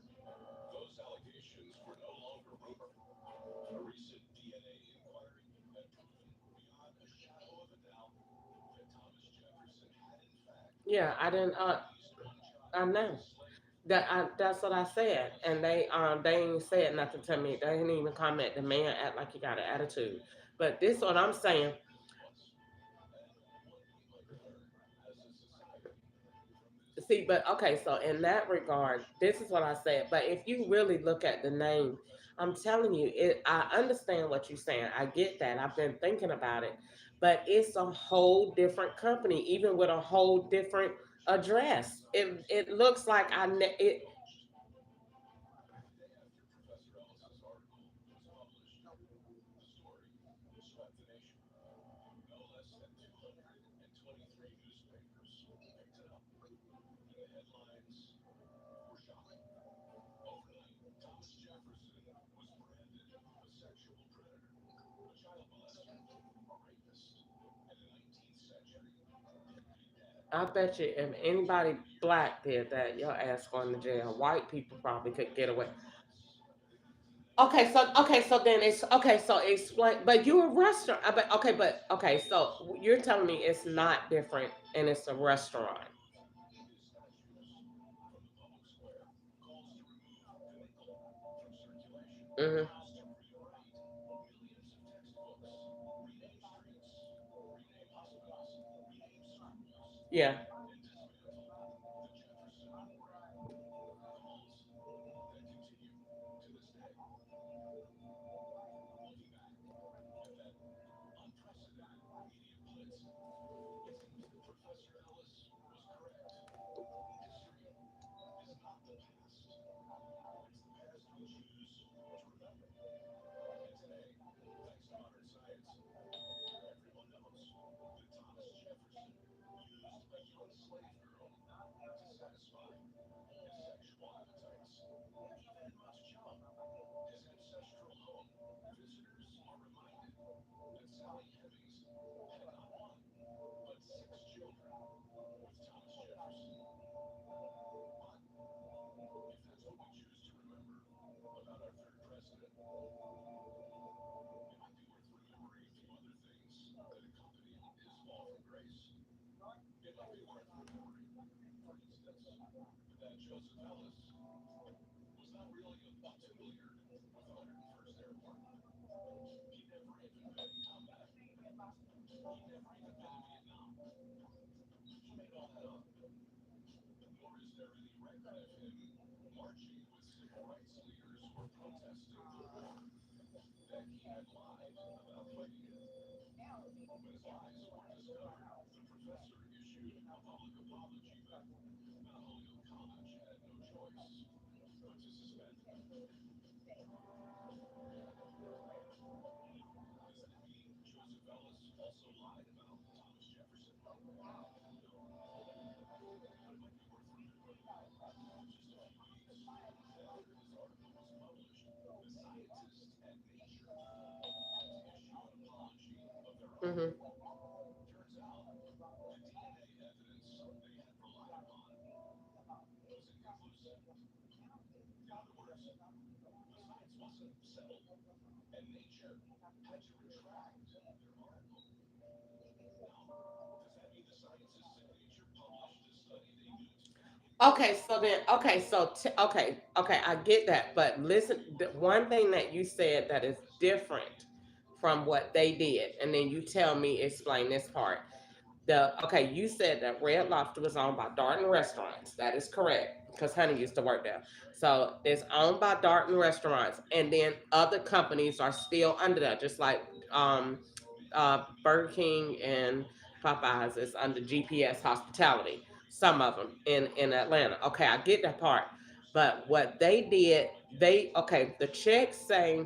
Speaker 2: those allegations were no longer rumor. A recent DNA inquiry had proven beyond a shadow of a doubt that Thomas Jefferson had, in fact,
Speaker 6: Yeah, I didn't.
Speaker 2: fathered at least one
Speaker 6: I
Speaker 2: child as
Speaker 6: know
Speaker 2: a slave.
Speaker 6: that's what I said,
Speaker 2: Ellis
Speaker 6: and they ain't said nothing to me. They didn't even comment. The man act like he got an attitude. But this what I'm saying.
Speaker 2: was, and what we might learn as a society from this
Speaker 6: See, but okay, so in
Speaker 2: strange
Speaker 6: that regard,
Speaker 2: revelation.
Speaker 6: this is what I said. But if you really look at the name,
Speaker 2: Professor
Speaker 6: I'm
Speaker 2: Ellis
Speaker 6: telling you, it. I
Speaker 2: was
Speaker 6: understand what you're saying. I get that. I've
Speaker 2: Jefferson
Speaker 6: been thinking about it,
Speaker 2: was
Speaker 6: but
Speaker 2: Jefferson
Speaker 6: it's a whole different company, even with a whole different address. It looks like it.
Speaker 2: published. The day after Professor Ellis's article was published, the story swept the nation. No less than 223 newspapers picked it up, and the headlines were shocking. Overnight, Thomas Jefferson was branded a sexual predator, a child molester, a rapist, and a 19th century deadbeat dad.
Speaker 6: I bet you if
Speaker 2: Just a
Speaker 6: anybody
Speaker 2: few years
Speaker 6: black did that, your ass going to
Speaker 2: before
Speaker 6: jail.
Speaker 2: this,
Speaker 6: White people probably could get away.
Speaker 2: just months, the DNA
Speaker 6: Okay, so then
Speaker 2: evidence
Speaker 6: it's okay. So explain. But you a restaurant.
Speaker 2: was
Speaker 6: But okay.
Speaker 2: Ellis
Speaker 6: So you're telling me
Speaker 2: had
Speaker 6: it's not
Speaker 2: personally
Speaker 6: different, and it's a restaurant.
Speaker 2: removed his statues from the public square, calls to remove the nickel from circulation,
Speaker 6: Hmm.
Speaker 2: calls to rewrite millions of textbooks, rename streets, rename hospitals, rename schools,
Speaker 6: Yeah.
Speaker 2: and dismantle the Jefferson Memorial. Calls that continue to this day. Looking back at that unprecedented media blitz, it seems that Professor Ellis was correct. History is not the past, it's the past we choose to remember. And today, thanks to modern science, everyone knows that Thomas Jefferson used a young slave girl to satisfy his sexual appetites. Even in Monticello, his ancestral home, visitors are reminded that Sally Hemings had not one, but six children with Thomas Jefferson. But if that's what we choose to remember about our third president, it might be worth remembering a few other things that accompanied his fall from grace. It might be worth remembering, for instance, that Joseph Ellis was not really a platoon leader with the 101st Airborne. He'd never even been in combat. He'd never even been in Vietnam. He made all that up, nor is there any record of him marching with civil rights leaders or protesting the war that he had lied about fighting in. When his lies were discovered, the professor issued a public apology, but Holyoke College had no choice but to suspend him. Does that mean Joseph Ellis also lied about Thomas Jefferson? No, but it might be worth remembering that just a few weeks after his article was published, the scientists at Nature had to issue an apology of their own.
Speaker 6: Hmm.
Speaker 2: Turns out the DNA evidence they had relied upon was inconclusive. In other words, the science wasn't settled, and Nature had to retract their article. Now, does that mean the scientists at Nature published a study they knew to be
Speaker 6: Okay,
Speaker 2: inconclusive?
Speaker 6: so then, okay, I get that, but listen, the one thing that you said that is
Speaker 2: Yes.
Speaker 6: different from what they did, and then you tell me explain this part. The okay, you said that Red Lobster was owned by Darton Restaurants. That is correct because Honey used to work there. So it's owned by Darton Restaurants, and then other companies are still under that, just like Burger King and Popeyes is under GPS Hospitality. Some of them in Atlanta. Okay, I get that part, but what they did, they okay. The checks say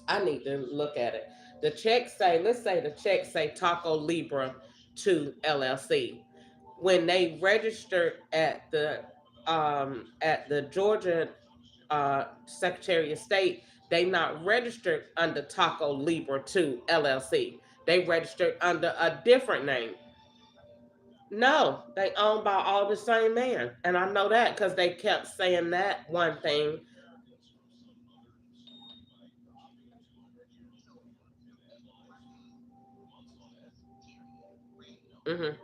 Speaker 6: I need to look at it. The check say, let's say the check say Taco Libra to LLC. When they registered at the Georgia Secretary of State, they not registered under Taco Libra to LLC. They registered under a different name. No, they owned by all the same man, and I know that because they kept saying that one thing. Hmm.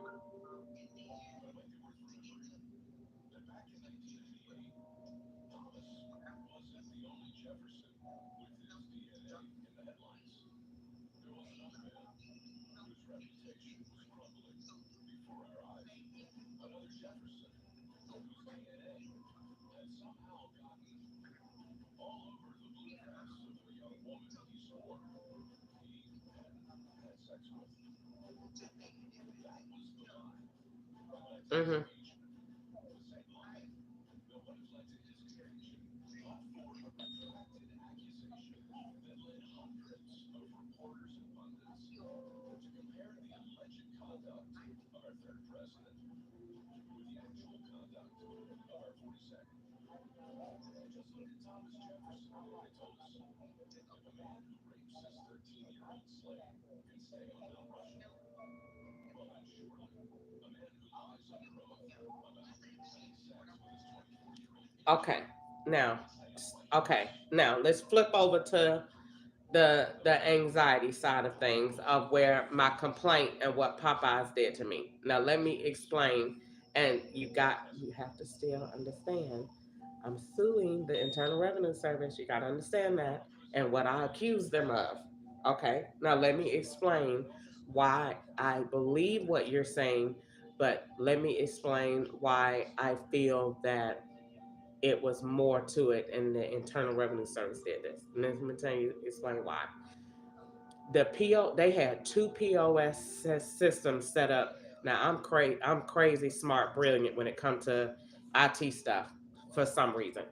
Speaker 6: Hmm. Okay, now, now let's flip over to the anxiety side of things of where my complaint and what Popeyes did to me. Now let me explain, and you have to still understand. I'm suing the Internal Revenue Service. You got to understand that and what I accuse them of. Okay, now let me explain why I believe what you're saying, but let me explain why I feel that it was more to it, and the Internal Revenue Service did this. And let me tell you, explain why. They had two POS systems set up. Now I'm crazy smart, brilliant when it comes to IT stuff for some reason.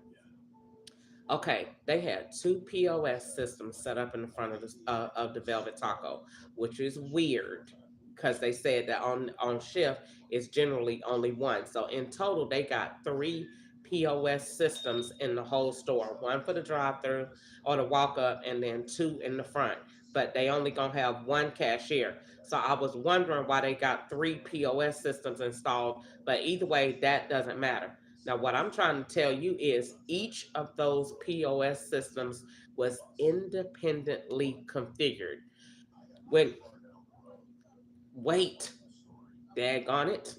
Speaker 6: Okay, they had two POS systems set up in the front of the Velvet Taco, which is weird because they said that on shift it's generally only one. So in total, they got three POS systems in the whole store: one for the drive-through or the walk-up, and then two in the front. But they only gonna have one cashier. So I was wondering why they got three POS systems installed. But either way, that doesn't matter. Now, what I'm trying to tell you is each of those POS systems was independently configured. When, wait, daggone it.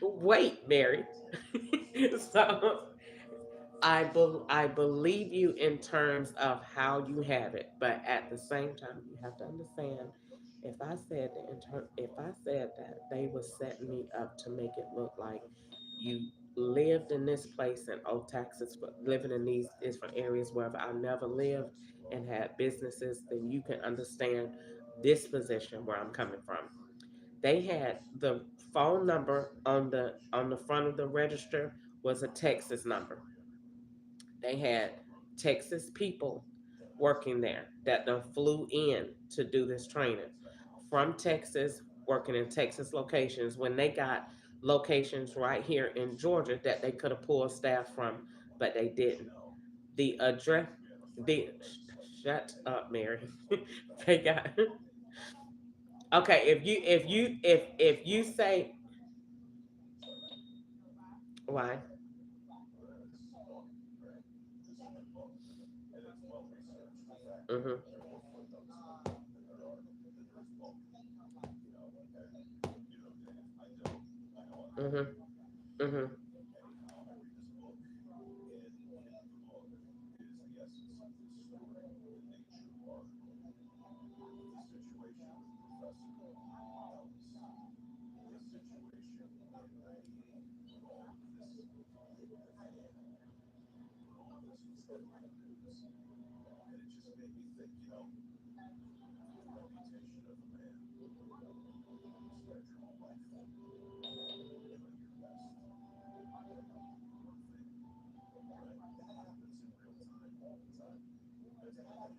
Speaker 6: Wait, Mary. So, I believe you in terms of how you have it, but at the same time, you have to understand. If I said that they were setting me up to make it look like you lived in this place and owe taxes for living in these different areas where I never lived and had businesses, then you can understand this position where I'm coming from. They had the phone number on the front of the register was a Texas number. They had Texas people working there that done flew in to do this training from Texas, working in Texas locations when they got locations right here in Georgia that they could have pulled staff from, but they didn't. The address, the shut up, Mary. They got okay. If you say why, mm-hmm, mm-hmm, mm-hmm,
Speaker 2: and it just made me think, the reputation of a man is spend your whole life doing your best at making it worth it, right? That happens in real time all the time. But to have it happen to a man who's been dead for centuries, a man who wrote our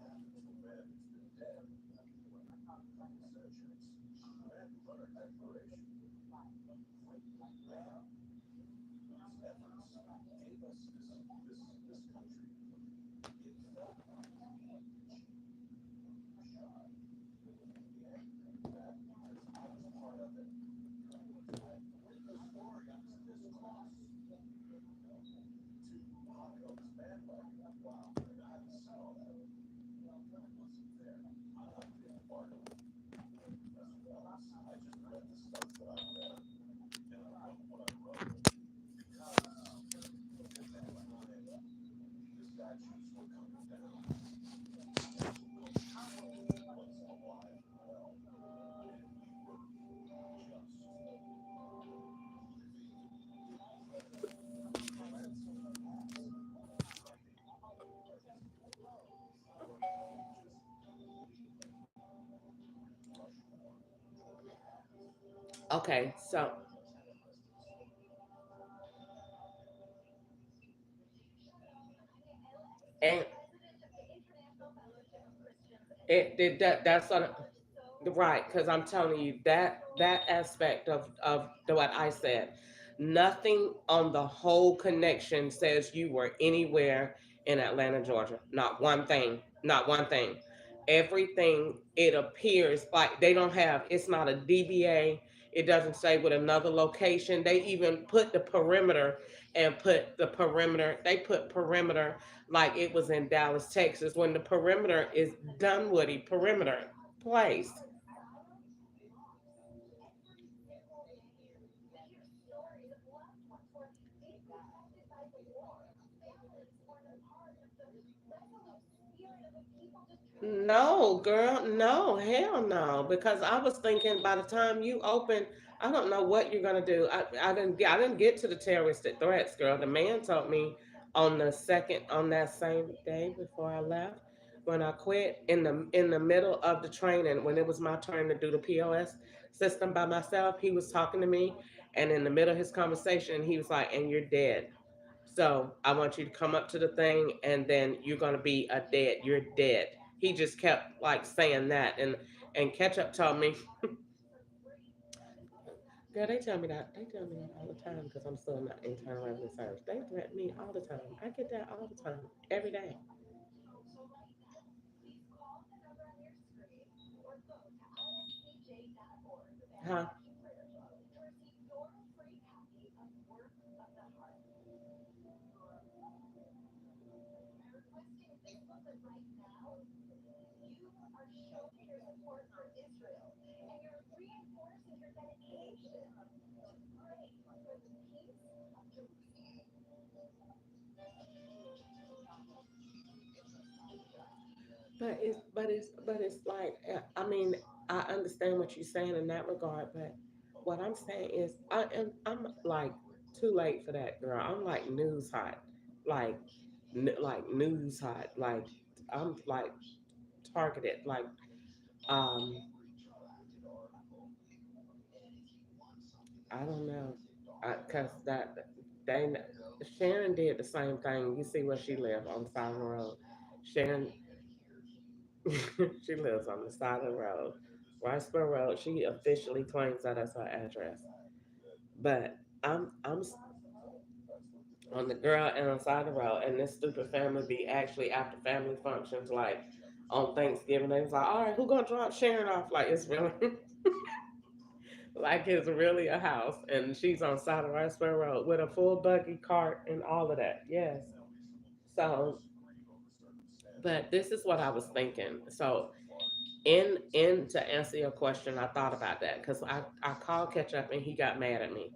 Speaker 2: Declaration, man whose efforts gave us this country, it felt like too shy to be angry at that because I was part of it. I've witnessed stories this close, to hopping on this bandwagon for a while. And having said all that, I wasn't there. I didn't part of it. As well as I just read the stuff that I read, and I wrote what I wrote because at that time the statues were coming down and culture was alive and well, and we were just living incredibly cleansed of the past, writing artistically, just leaving Rushmore behind.
Speaker 6: Okay, so
Speaker 2: And the rest is history.
Speaker 6: and that's what right, because I'm telling you that aspect of what I said, nothing on the whole connection says you were anywhere in Atlanta, Georgia. Not one thing. Not one thing. Everything it appears like they don't have. It's not a DBA. It doesn't say with another location. They even put the perimeter and put the perimeter. They put perimeter like it was in Dallas, Texas, when the perimeter is Dunwoody perimeter place. No, girl, no, hell no. Because I was thinking by the time you open, I don't know what you're gonna do. I didn't get to the terroristic threats, girl. The man told me on that same day before I left, when I quit in the middle of the training, when it was my turn to do the POS system by myself, he was talking to me, and in the middle of his conversation, he was like, "And you're dead." So I want you to come up to the thing, and then you're gonna be a dead. You're dead. He just kept like saying that, and Ketchup told me, girl, they tell me that. They tell me that all the time because I'm still in the internal revenue service. They threaten me all the time. I get that all the time, every day. Huh? But it's like I mean I understand what you're saying in that regard, but what I'm saying is I'm like too late for that, girl. I'm like news hot, like like news hot, like I'm like targeted, like um I don't know, cause that they Sharon did the same thing. You see where she live on the side of the road. Sharon she lives on the side of the road, Riceboro Road. She officially claims that as her address. But I'm on the girl and on the side of the road, and this stupid family be actually after family functions like on Thanksgiving. They was like, all right, who gonna drop Sharon off? Like it's really like it's really a house, and she's on the side of Riceboro Road with a full buggy cart and all of that. Yes. So, but this is what I was thinking. So in to answer your question, I thought about that because I called Ketchup and he got mad at me.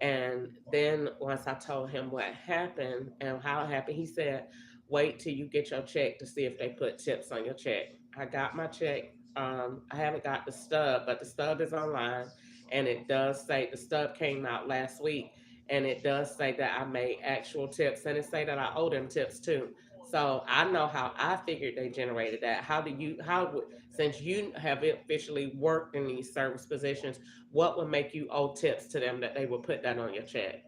Speaker 6: And then once I told him what happened and how it happened, he said, "Wait till you get your check to see if they put tips on your check." I got my check. I haven't got the stub, but the stub is online, and it does say the stub came out last week, and it does say that I made actual tips, and it say that I owe them tips too. So I know how I figured they generated that. How do you, since you have officially worked in these service positions, what would make you owe tips to them that they would put that on your check?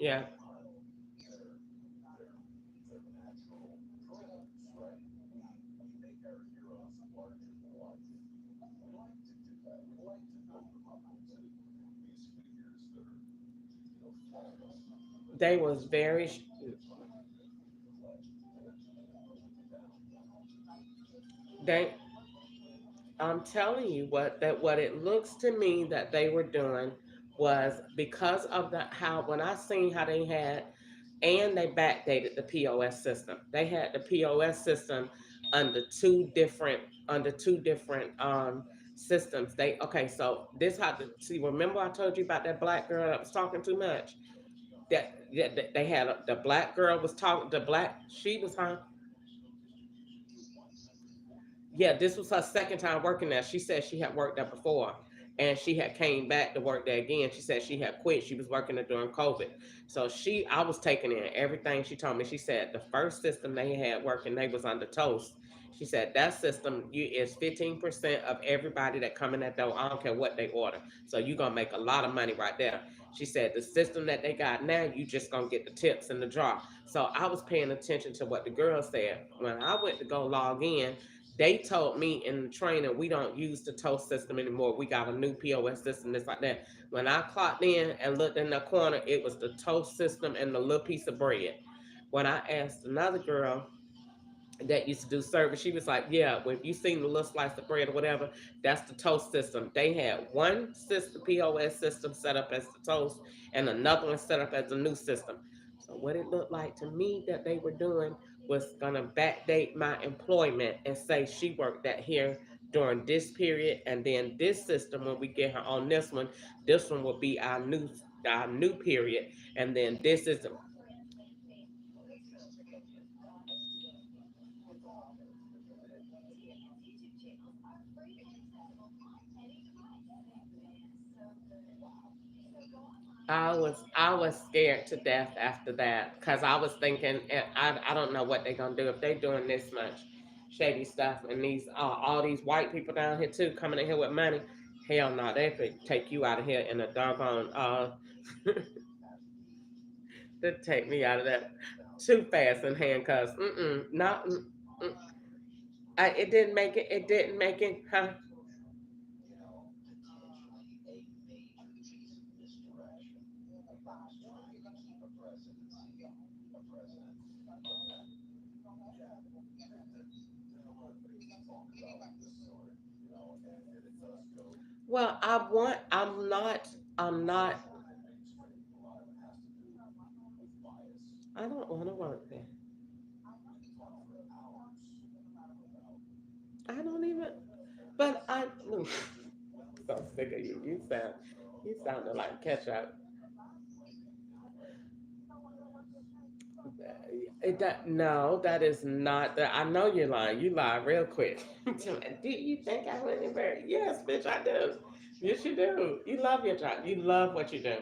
Speaker 6: Yeah. They was very, they, I'm telling you what it looks to me that they were doing was because of the how when I seen how they had, and they backdated the POS system. They had the POS system under two different systems. They okay, so this how to see. Remember I told you about that black girl that was talking too much. That yeah, they had the black girl was talking. The black she was huh? Yeah, this was her second time working there. She said she had worked there before, and she had came back to work there again. She said she had quit. She was working there during COVID. So I was taking in everything she told me. She said the first system they had working, they was under Toast. She said that system is 15% of everybody that come in that door. I don't care what they order. So you're gonna make a lot of money right there. She said the system that they got now, you just gonna get the tips in the jar. So I was paying attention to what the girl said. When I went to go log in, they told me in the training we don't use the toast system anymore. We got a new POS system, this like that. When I clocked in and looked in the corner, it was the toast system and the little piece of bread. When I asked another girl that used to do service, she was like, "Yeah, when you seen the little slice of bread or whatever, that's the toast system." They had one system, POS system, set up as the toast, and another one set up as the new system. So what it looked like to me that they were doing was gonna backdate my employment and say she worked that here during this period, and then this system when we get her on this one will be our new period, and then this is I was scared to death after that because I was thinking I don't know what they're gonna do if they're doing this much shady stuff and these all these white people down here too coming in here with money. Hell no, they could take you out of here in a doggone they take me out of that too fast in handcuffs. Not it didn't make it. It didn't make it. Huh? Well, I want. I'm not. I'm not. I don't want to work there. I don't even. But I. So sick of you. You sounded like Ketchup. No, that is not that. I know you're lying. You lie real quick. Do you think I went anywhere? Yes, bitch, I do. Yes, you do. You love your job. You love what you do.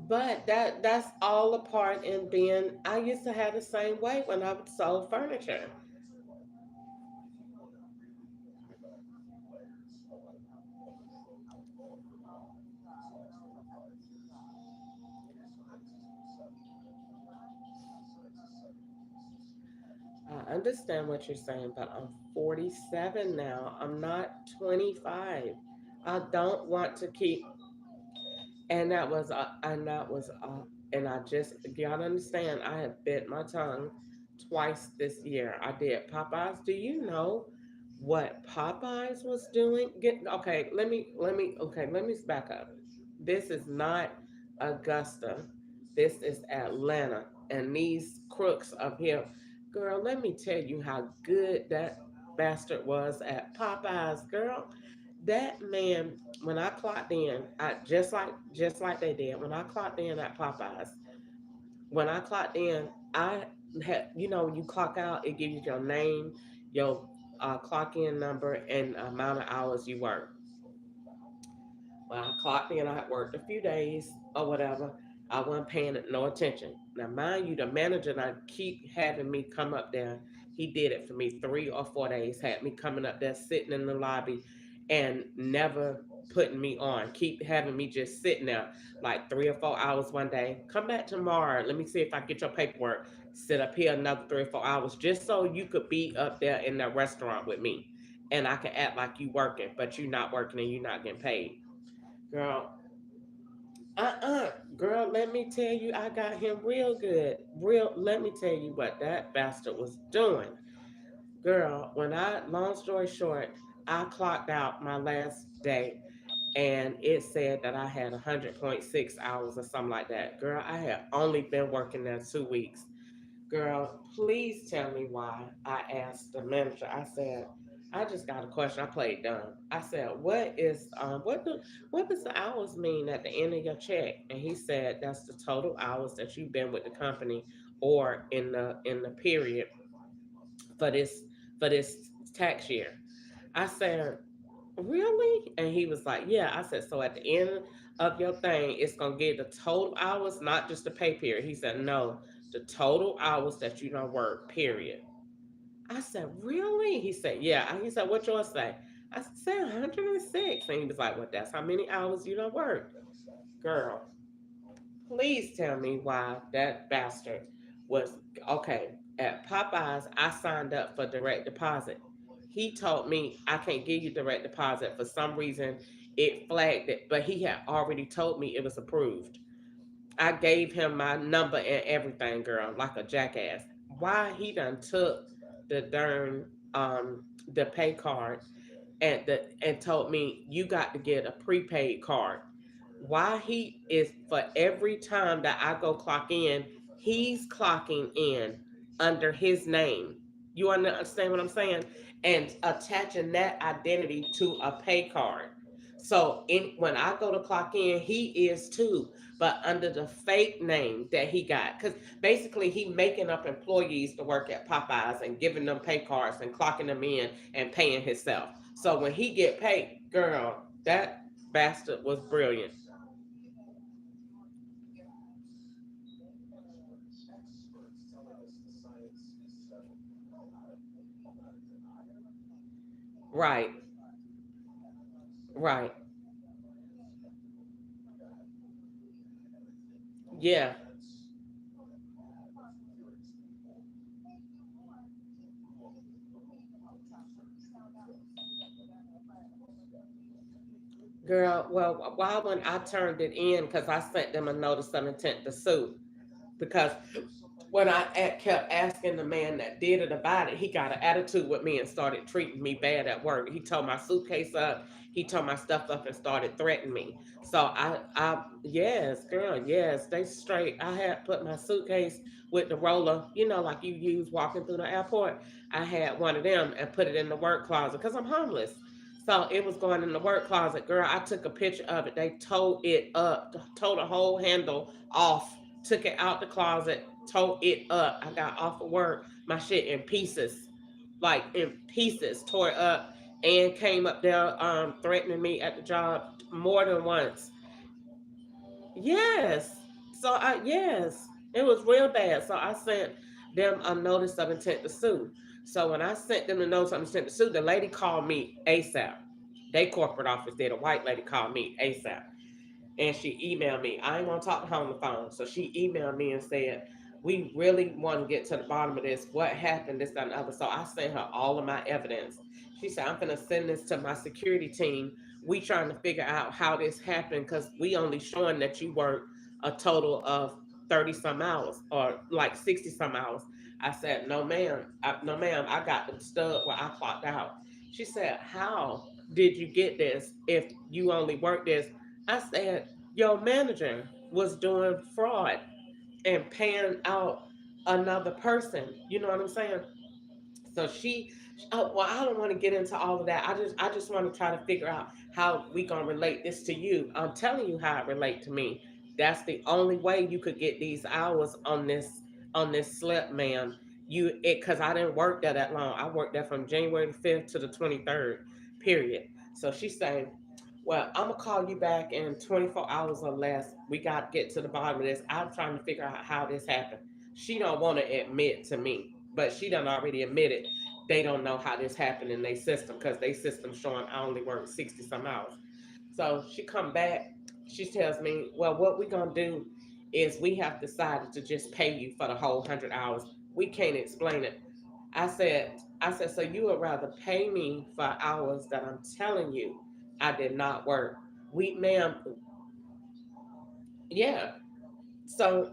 Speaker 6: But that's all a part in being. I used to have the same way when I would sold furniture. I understand what you're saying, but I'm 47 now. I'm not 25. I don't want to keep. And I just, you gotta understand, I have bit my tongue twice this year. I did Popeyes. Do you know what Popeyes was doing? Okay, let me back up. This is not Augusta. This is Atlanta. And these crooks up here, girl, let me tell you how good that bastard was at Popeyes, girl. That man, when I clocked in, I just like they did. When I clocked in at Popeyes, when I clocked in, I had, when you clock out, it gives you your name, your clock in number, and amount of hours you work. When I clocked in, I had worked a few days or whatever. I wasn't paying it no attention. Now, mind you, the manager I keep having me come up there. He did it for me 3 or 4 days. Had me coming up there, sitting in the lobby, and never putting me on. Keep having me just sitting there like 3 or 4 hours one day. Come back tomorrow. Let me see if I get your paperwork. Sit up here another 3 or 4 hours just so you could be up there in that restaurant with me, and I can act like you working, but you not working and you not getting paid. Girl, girl, let me tell you, I got him real good. Let me tell you what that bastard was doing. Girl, long story short, I clocked out my last day and it said that I had 100.6 hours or something like that. Girl, I had only been working there 2 weeks. Girl, please tell me why. I asked the manager. I said, I just got a question. I played dumb. I said, what does the hours mean at the end of your check? And he said that's the total hours that you've been with the company or in the period for this tax year. I said, really? And he was like, yeah. I said, so at the end of your thing, it's gonna get the total hours, not just the pay period. He said, no, the total hours that you don't work, period. I said, really? He said, yeah. He said, what yours say? I said 106. And he was like, well, that's how many hours you don't work. Girl, please tell me why that bastard was okay. At Popeyes, I signed up for direct deposit. He told me I can't give you direct deposit. For some reason, it flagged it, but he had already told me it was approved. I gave him my number and everything, girl, like a jackass. Why he done took the darn the pay card and told me you got to get a prepaid card. Why he is for every time that I go clock in, he's clocking in under his name. You understand what I'm saying? And attaching that identity to a pay card. So when I go to clock in, he is too, but under the fake name that he got. Because basically he making up employees to work at Popeyes and giving them pay cards and clocking them in and paying himself. So when he get paid, girl, that bastard was brilliant. Right, right. Yeah. Girl, well, why when I turned it in, because I sent them a notice of intent to sue. Because when kept asking the man that did it about it, he got an attitude with me and started treating me bad at work. He tore my suitcase up, he tore my stuff up and started threatening me. So yes, girl, yes, they straight. I had put my suitcase with the roller, like you use walking through the airport. I had one of them and put it in the work closet because I'm homeless. So it was going in the work closet. Girl, I took a picture of it. They towed it up, towed the whole handle off, took it out the closet, tore it up. I got off of work, my shit in pieces, like in pieces, tore it up, and came up there threatening me at the job more than once. Yes. Yes, it was real bad. So I sent them a notice of intent to sue. So when I sent them the notice of intent to sue, the lady called me ASAP. They corporate office did. A white lady called me ASAP and she emailed me. I ain't want to talk to her on the phone. So she emailed me and said, we really want to get to the bottom of this. What happened, this, that, and the other. So I sent her all of my evidence. She said, I'm going to send this to my security team. We trying to figure out how this happened because we only showing that you worked a total of 30 some hours or like 60 some hours. I said, no, ma'am. No, ma'am. I got the stub where I clocked out. She said, how did you get this if you only worked this? I said, your manager was doing fraud. and paying out another person. You know what I'm saying? So oh, well, I don't want to get into all of that. I just want to try to figure out how we gonna relate this to you. I'm telling you how it relate to me. That's the only way you could get these hours on this slip, ma'am. Because I didn't work there that long. I worked there from January the 5th to the 23rd, period. So she's saying, well, I'm gonna call you back in 24 hours or less. We got to get to the bottom of this. I'm trying to figure out how this happened. She don't want to admit to me, but she done already admitted they don't know how this happened in their system because their system showing I only worked 60 some hours. So she come back. She tells me, well, what we gonna do is we have decided to just pay you for the whole 100 hours. We can't explain it. I said, so you would rather pay me for hours that I'm telling you I did not work. Ma'am, yeah. So,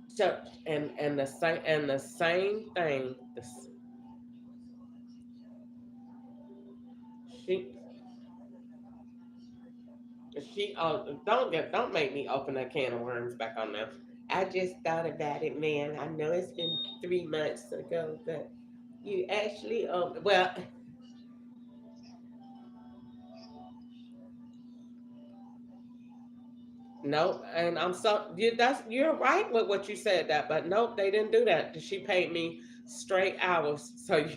Speaker 6: so and the same thing. She don't make me open a can of worms back on them. I just thought about it, man. I know it's been 3 months ago, but you actually well, nope. And you're right with what you said that, but nope, they didn't do that. She paid me straight hours. So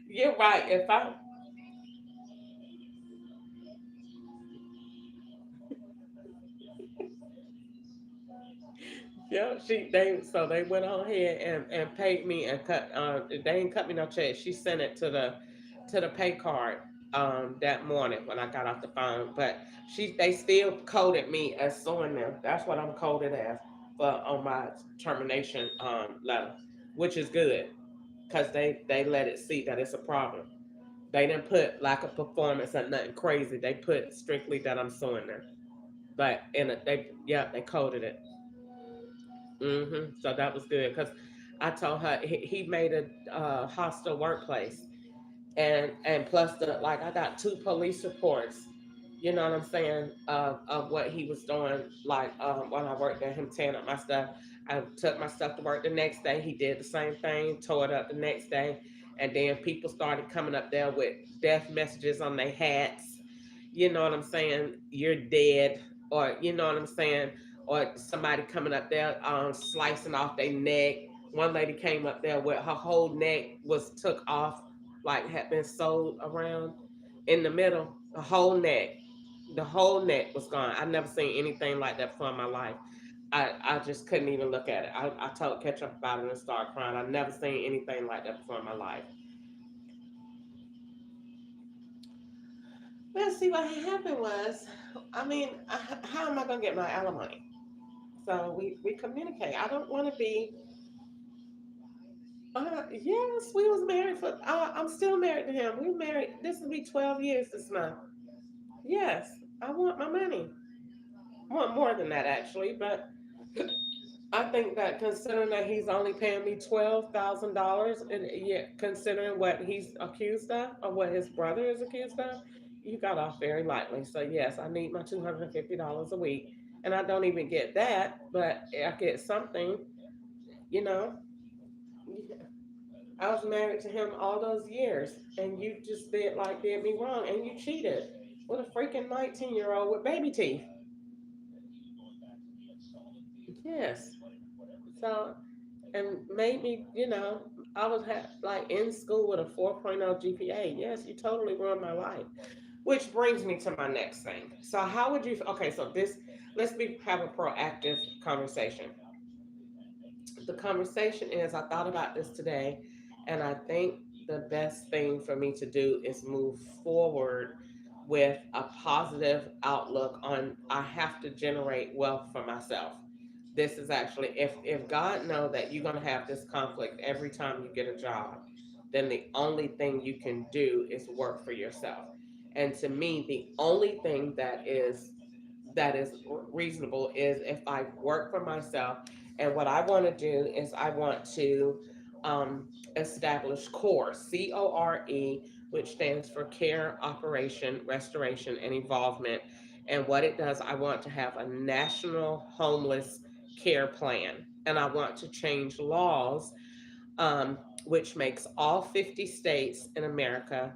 Speaker 6: you're right. If I Yeah, they went on ahead and paid me and cut they didn't cut me no check. She sent it to the pay card that morning when I got off the phone. But they still coded me as suing them. That's what I'm coded as for on my termination letter, which is good because they let it see that it's a problem. They didn't put lack of performance or nothing crazy. They put strictly that I'm suing them. But they coded it. So that was good because I told her he made a hostile workplace, and plus I got two police reports. You know what I'm saying of what he was doing. Like when I worked there, him tearing up my stuff. I took my stuff to work the next day. He did the same thing, tore it up the next day, and then people started coming up there with death messages on their hats. You know what I'm saying? You're dead, or you know what I'm saying? Or somebody coming up there slicing off their neck. One lady came up there with her whole neck was took off, like had been sewed around in the middle. The whole neck was gone. I never seen anything like that before in my life. I just couldn't even look at it. I told Ketchup about it and started crying. I never seen anything like that before in my life. Let's see what happened was, I mean, how am I gonna get my alimony? So we communicate. I don't want to be. Yes, we was married for. I'm still married to him. We married. This will be 12 years this month. Yes, I want my money. I want more than that actually, but I think that considering that he's only paying me $12,000, and yeah, considering what he's accused of or what his brother is accused of, you got off very lightly. So yes, I need my $250 a week, and I don't even get that, but I get something. You know, I was married to him all those years, and you just did me wrong, and you cheated with a freaking 19-year-old with baby teeth. Yes. So and made me, I was like in school with a 4.0 GPA. Yes, you totally ruined my life. Which brings me to my next thing. So how would you? Okay, so let's have a proactive conversation. The conversation is I thought about this today, and I think the best thing for me to do is move forward with a positive outlook on I have to generate wealth for myself. This is actually if God know that you're gonna have this conflict every time you get a job, then the only thing you can do is work for yourself. And to me, the only thing that is reasonable is if I work for myself. And what I want to do is I want to establish CORE, CORE, which stands for Care, Operation, Restoration, and Involvement. And what it does, I want to have a national homeless care plan. And I want to change laws, which makes all 50 states in America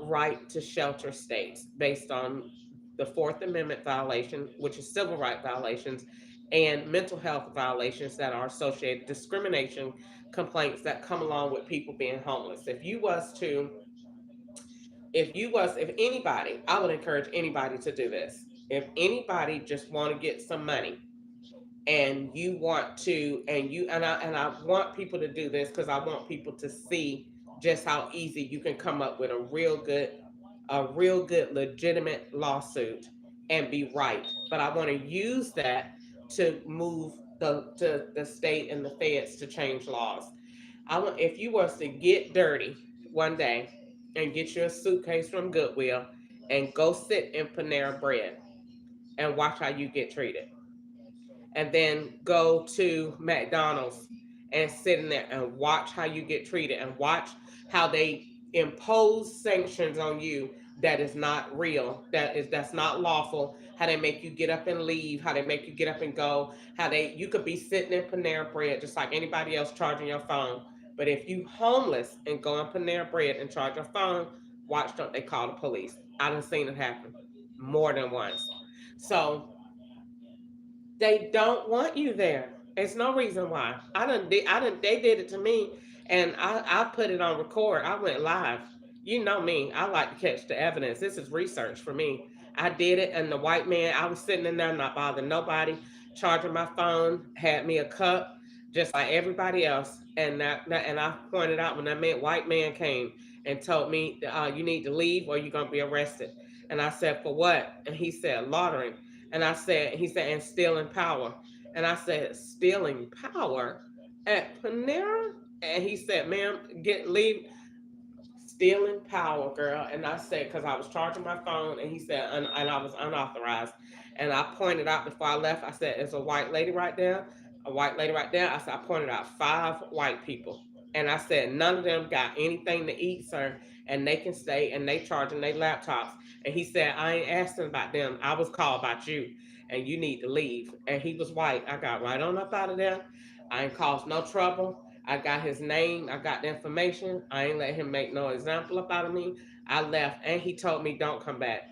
Speaker 6: right to shelter states based on the Fourth Amendment violation, which is civil rights violations, and mental health violations that are associated, discrimination complaints that come along with people being homeless. If anybody, I would encourage anybody to do this. If anybody just want to get some money and you want to and I want people to do this because I want people to see just how easy you can come up with a real good legitimate lawsuit and be right. But I want to use that to move the state and the feds to change laws. I want if you was to get dirty one day and get you a suitcase from Goodwill and go sit in Panera Bread and watch how you get treated, and then go to McDonald's and sit in there and watch how you get treated and watch how they impose sanctions on you that is not real, that's not lawful, how they make you get up and leave, how they make you get up and go, how they you could be sitting in Panera Bread just like anybody else charging your phone. But if you homeless and go in Panera Bread and charge your phone, watch don't they call the police. I done seen it happen more than once. So they don't want you there. There's no reason why. They did it to me, and I put it on record. I went live. You know me. I like to catch the evidence. This is research for me. I did it, and the white man. I was sitting in there, not bothering nobody, charging my phone. Had me a cup, just like everybody else. And I pointed out when white man came and told me, "You need to leave, or you're gonna be arrested." And I said, "For what?" And he said, "Laundering." And he said, and stealing power. And I said, stealing power at Panera? And he said, ma'am, leave, stealing power, girl. And I said, because I was charging my phone, and he said, and I was unauthorized. And I pointed out before I left, I said, there's a white lady right there, a white lady right there. I said, I pointed out five white people. And I said, none of them got anything to eat, sir, and they can stay and they charging their laptops. And he said, I ain't asking about them. I was called about you, and you need to leave. And he was white. I got right on up out of there. I ain't caused no trouble. I got his name. I got the information. I ain't let him make no example up out of me. I left, and he told me don't come back.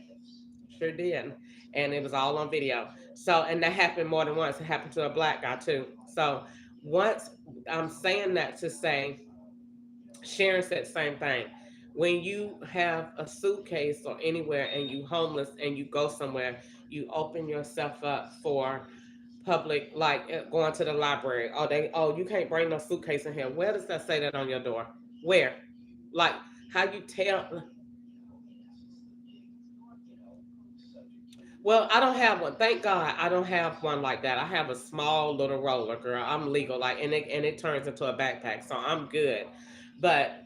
Speaker 6: Sure did, and it was all on video. So, and that happened more than once. It happened to a black guy too. So, once I'm saying that to say, Sharon said the same thing. When you have a suitcase or anywhere and you homeless and you go somewhere, you open yourself up for public, like going to the library. Oh, you can't bring no suitcase in here. Where does that say that on your door? Where? Like, how you tell? Well, I don't have one. Thank God, I don't have one like that. I have a small little roller, girl. I'm legal, like, and it turns into a backpack, so I'm good. But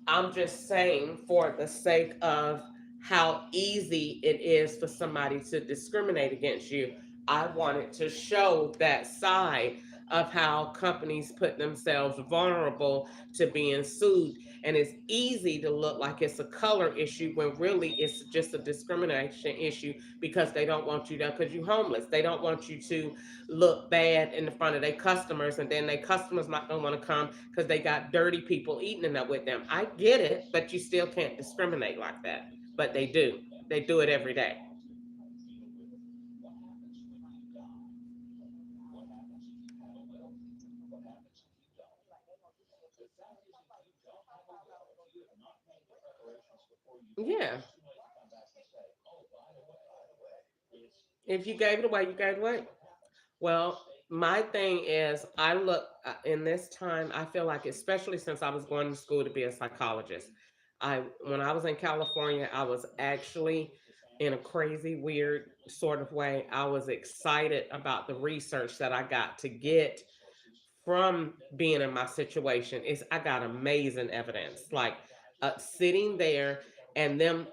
Speaker 6: I'm just saying, for the sake of how easy it is for somebody to discriminate against you, I wanted to show that side of how companies put themselves vulnerable to being sued. And it's easy to look like it's a color issue when really it's just a discrimination issue because they don't want you there because you're homeless. They don't want you to look bad in the front of their customers, and then their customers not gonna want to come because they got dirty people eating in there with them. I get it, but you still can't discriminate like that. But they do. They do it every day. Yeah. If you gave it away, you gave it away. Well, my thing is, I look in this time. I feel like, especially since I was going to school to be a psychologist, I when I was in California, I was actually in a crazy, weird sort of way. I was excited about the research that I got to get from being in my situation. Is I got amazing evidence, like sitting there and them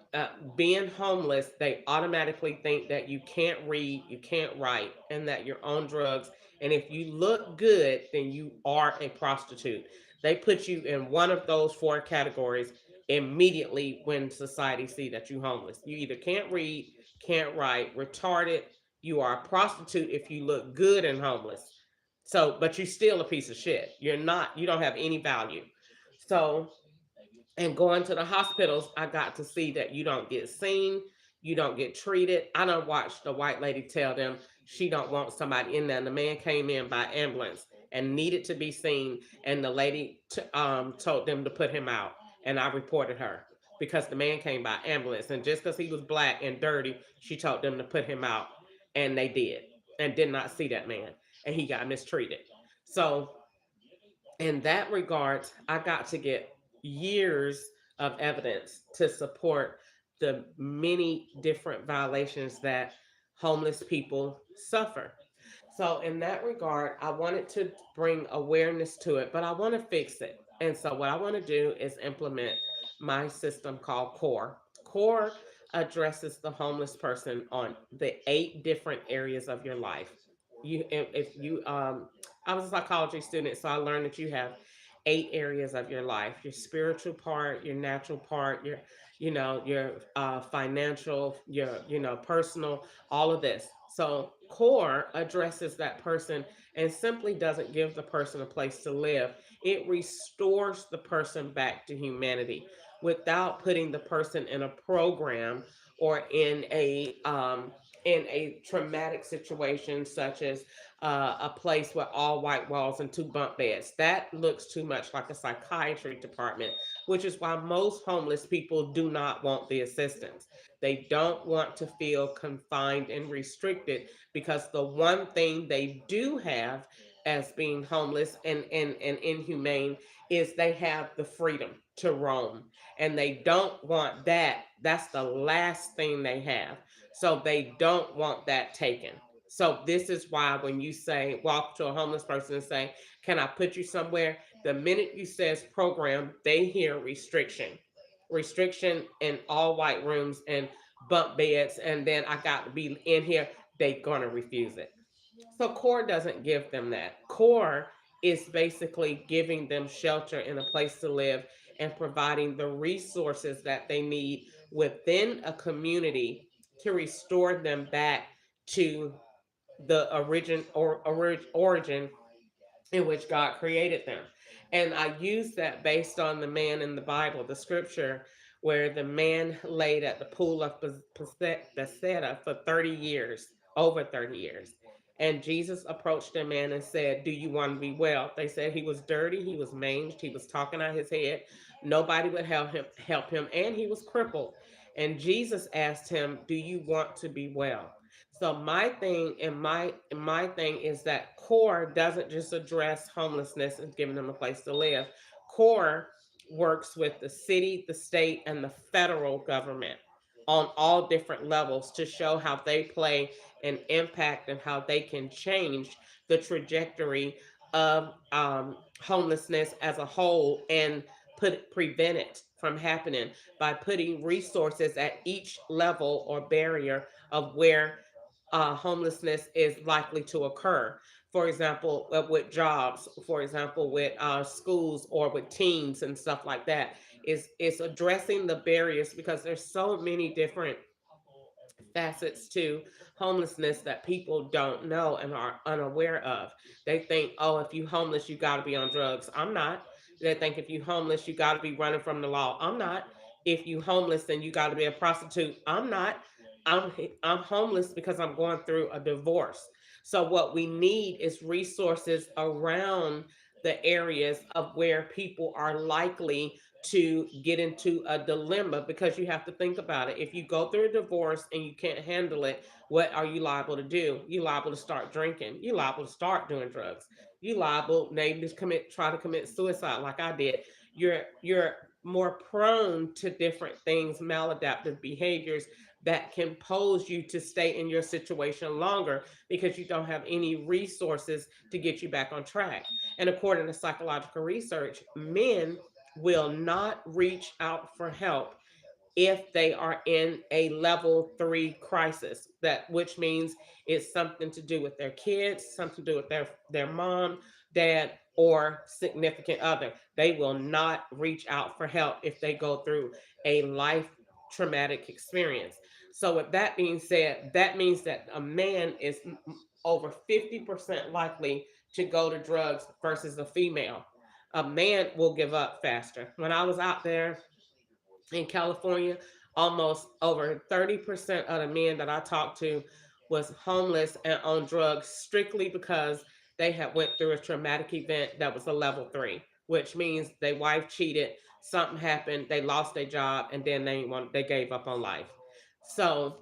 Speaker 6: being homeless. They automatically think that you can't read, you can't write, and that you're on drugs. And if you look good, then you are a prostitute. They put you in one of those four categories. immediately when society see that you homeless. You either can't read, can't write, retarded, you are a prostitute if you look good and homeless. So, but you're still a piece of shit. You're not, you don't have any value. So, and going to the hospitals, I got to see that you don't get seen, you don't get treated. I don't watch the white lady tell them she don't want somebody in there. And the man came in by ambulance and needed to be seen, and the lady told them to put him out, and I reported her because the man came by ambulance, and just because he was black and dirty, she told them to put him out, and they did, and did not see that man, and he got mistreated. So in that regard, I got to get years of evidence to support the many different violations that homeless people suffer. So, in that regard, I wanted to bring awareness to it, but I want to fix it. And so, what I want to do is implement my system called CORE. CORE addresses the homeless person on the 8 different areas of your life. If you, I was a psychology student, so I learned that you have 8 areas of your life: your spiritual part, your natural part, your financial, your, personal, all of this. So core addresses that person and simply doesn't give the person a place to live. It restores the person back to humanity without putting the person in a program or in a traumatic situation such as a place with all white walls and 2 bunk beds. That looks too much like a psychiatry department, which is why most homeless people do not want the assistance. They don't want to feel confined and restricted because the one thing they do have as being homeless and inhumane is they have the freedom to roam. And they don't want that. That's the last thing they have. So they don't want that taken. So this is why when you say walk to a homeless person and say, "Can I put you somewhere?" The minute you says program, they hear restriction. Restriction in all white rooms and bunk beds, and then I got to be in here, they gonna refuse it. So CORE doesn't give them that. CORE is basically giving them shelter and a place to live and providing the resources that they need within a community to restore them back to the origin in which God created them. And I use that based on the man in the Bible, the scripture where the man laid at the pool of Bethesda for 30 years, over 30 years. And Jesus approached the man and said, "Do you want to be well?" They said he was dirty, he was manged, he was talking out his head. Nobody would help him, and he was crippled. And Jesus asked him, "Do you want to be well?" So my thing is that CORE doesn't just address homelessness and giving them a place to live. CORE works with the city, the state, and the federal government on all different levels to show how they play an impact and how they can change the trajectory of homelessness as a whole and prevent it from happening by putting resources at each level or barrier of where homelessness is likely to occur. For example, with jobs, for example, with schools or with teens and stuff like that, is addressing the barriers because there's so many different facets to homelessness that people don't know and are unaware of. They think, oh, if you homeless, you got to be on drugs. I'm not. They think if you homeless, you got to be running from the law. I'm not. If you homeless, then you got to be a prostitute. I'm not. I'm I'm homeless because I'm going through a divorce. So what we need is resources around the areas of where people are likely to get into a dilemma because you have to think about it. If you go through a divorce and you can't handle it, what are you liable to do? You liable to start drinking. You liable to start doing drugs. You liable maybe to try to commit suicide like I did. You're more prone to different things, maladaptive behaviors that can pose you to stay in your situation longer because you don't have any resources to get you back on track. And according to psychological research, men will not reach out for help if they are in a level 3 crisis, that which means it's something to do with their kids, something to do with their mom dad, or significant other. They will not reach out for help if they go through a life traumatic experience. So, with that being said, that means that a man is over 50% likely to go to drugs versus a female. A man will give up faster. When I was out there in California, almost over 30% of the men that I talked to was homeless and on drugs strictly because they had went through a traumatic event that was a level 3, which means their wife cheated, something happened, they lost their job, and then they gave up on life. So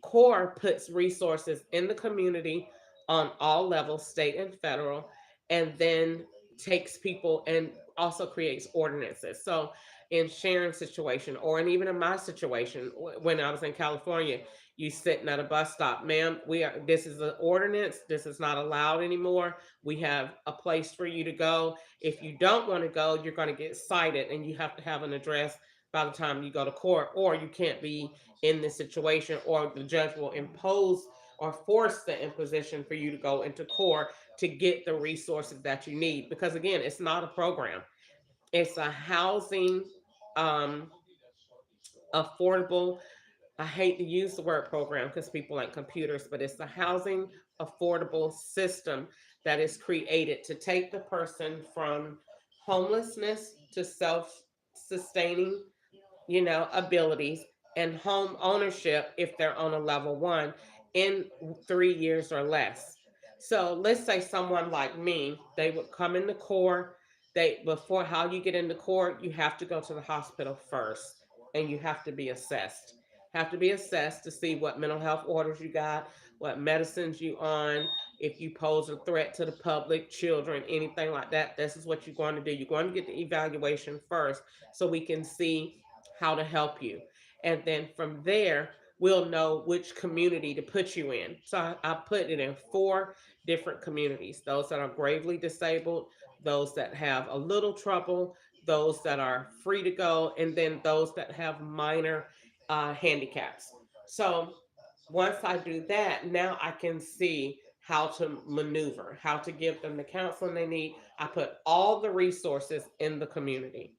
Speaker 6: CORE puts resources in the community on all levels, state and federal, and then takes people and also creates ordinances. So in Sharon's situation, or and even in my situation, when I was in California, you sitting at a bus stop, ma'am. We are. This is an ordinance. This is not allowed anymore. We have a place for you to go. If you don't want to go, you're going to get cited, and you have to have an address by the time you go to court, or you can't be in this situation, or the judge will impose or force the imposition for you to go into court to get the resources that you need. Because again, it's not a program, it's a housing, um, affordable. I hate to use the word program because people like computers, but it's a housing affordable system that is created to take the person from homelessness to self sustaining, abilities, and home ownership if they're on a level 1 in 3 years or less. So let's say someone like me, they would come in the core. They before how you get into court, you have to go to the hospital first, and you have to be assessed. Have to be assessed to see what mental health orders you got, what medicines you on, if you pose a threat to the public, children, anything like that. This is what you're going to do. You're going to get the evaluation first so we can see how to help you. And then from there, we'll know which community to put you in. So I put it in 4 different communities: those that are gravely disabled, those that have a little trouble, those that are free to go, and then those that have minor handicaps. So once I do that, now I can see how to maneuver, how to give them the counseling they need. I put all the resources in the community.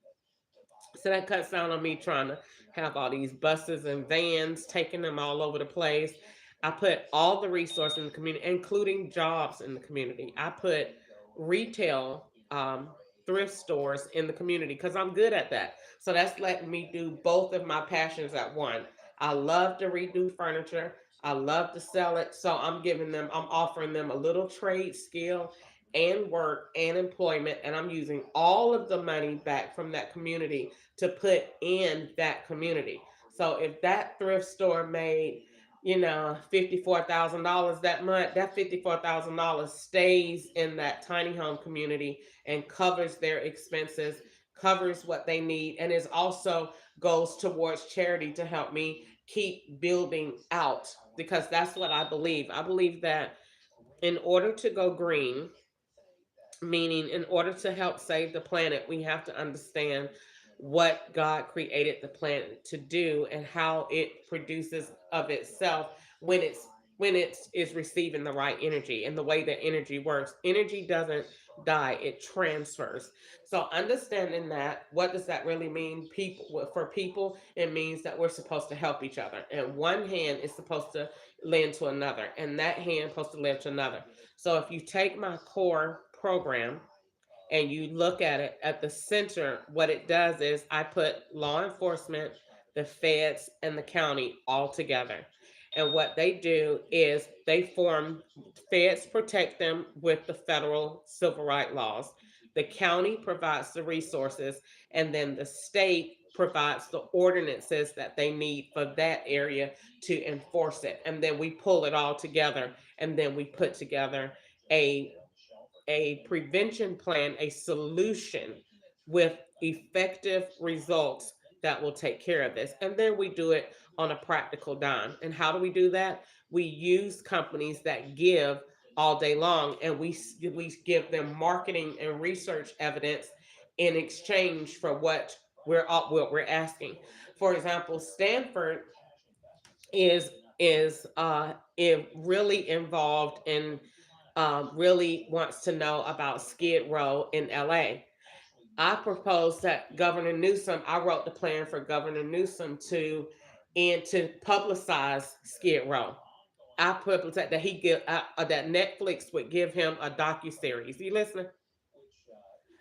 Speaker 6: So that cuts down on me trying to have all these buses and vans taking them all over the place. I put all the resources in the community, including jobs in the community. I put retail, thrift stores in the community because I'm good at that. So that's letting me do both of my passions at one. I love to redo furniture. I love to sell it. So I'm offering them a little trade skill and work and employment. And I'm using all of the money back from that community to put in that community. So if that thrift store made, $54,000 that month, that $54,000 stays in that tiny home community and covers their expenses, covers what they need, and is also goes towards charity to help me keep building out, because that's what I believe. I believe that in order to go green, meaning in order to help save the planet, we have to understand what God created the planet to do and how it produces of itself when it is receiving the right energy, and the way that energy works. Energy doesn't die, it transfers. So understanding that, what does that really mean? For people, it means that we're supposed to help each other, and one hand is supposed to lend to another, and that hand supposed to lend to another. So if you take my core program and you look at it at the center, what it does is I put law enforcement, the feds, and the county all together. And what they do is they form, feds protect them with the federal civil rights laws. The county provides the resources, and then the state provides the ordinances that they need for that area to enforce it. And then we pull it all together, and then we put together a prevention plan, a solution with effective results that will take care of this. And then we do it on a practical dime. And how do we do that? We use companies that give all day long, and we give them marketing and research evidence in exchange for what we're asking. For example, Stanford is really involved in really wants to know about Skid Row in LA. I proposed that Governor Newsom, I wrote the plan for Governor Newsom to publicize Skid Row. I publicized that that Netflix would give him a docu series. You listening?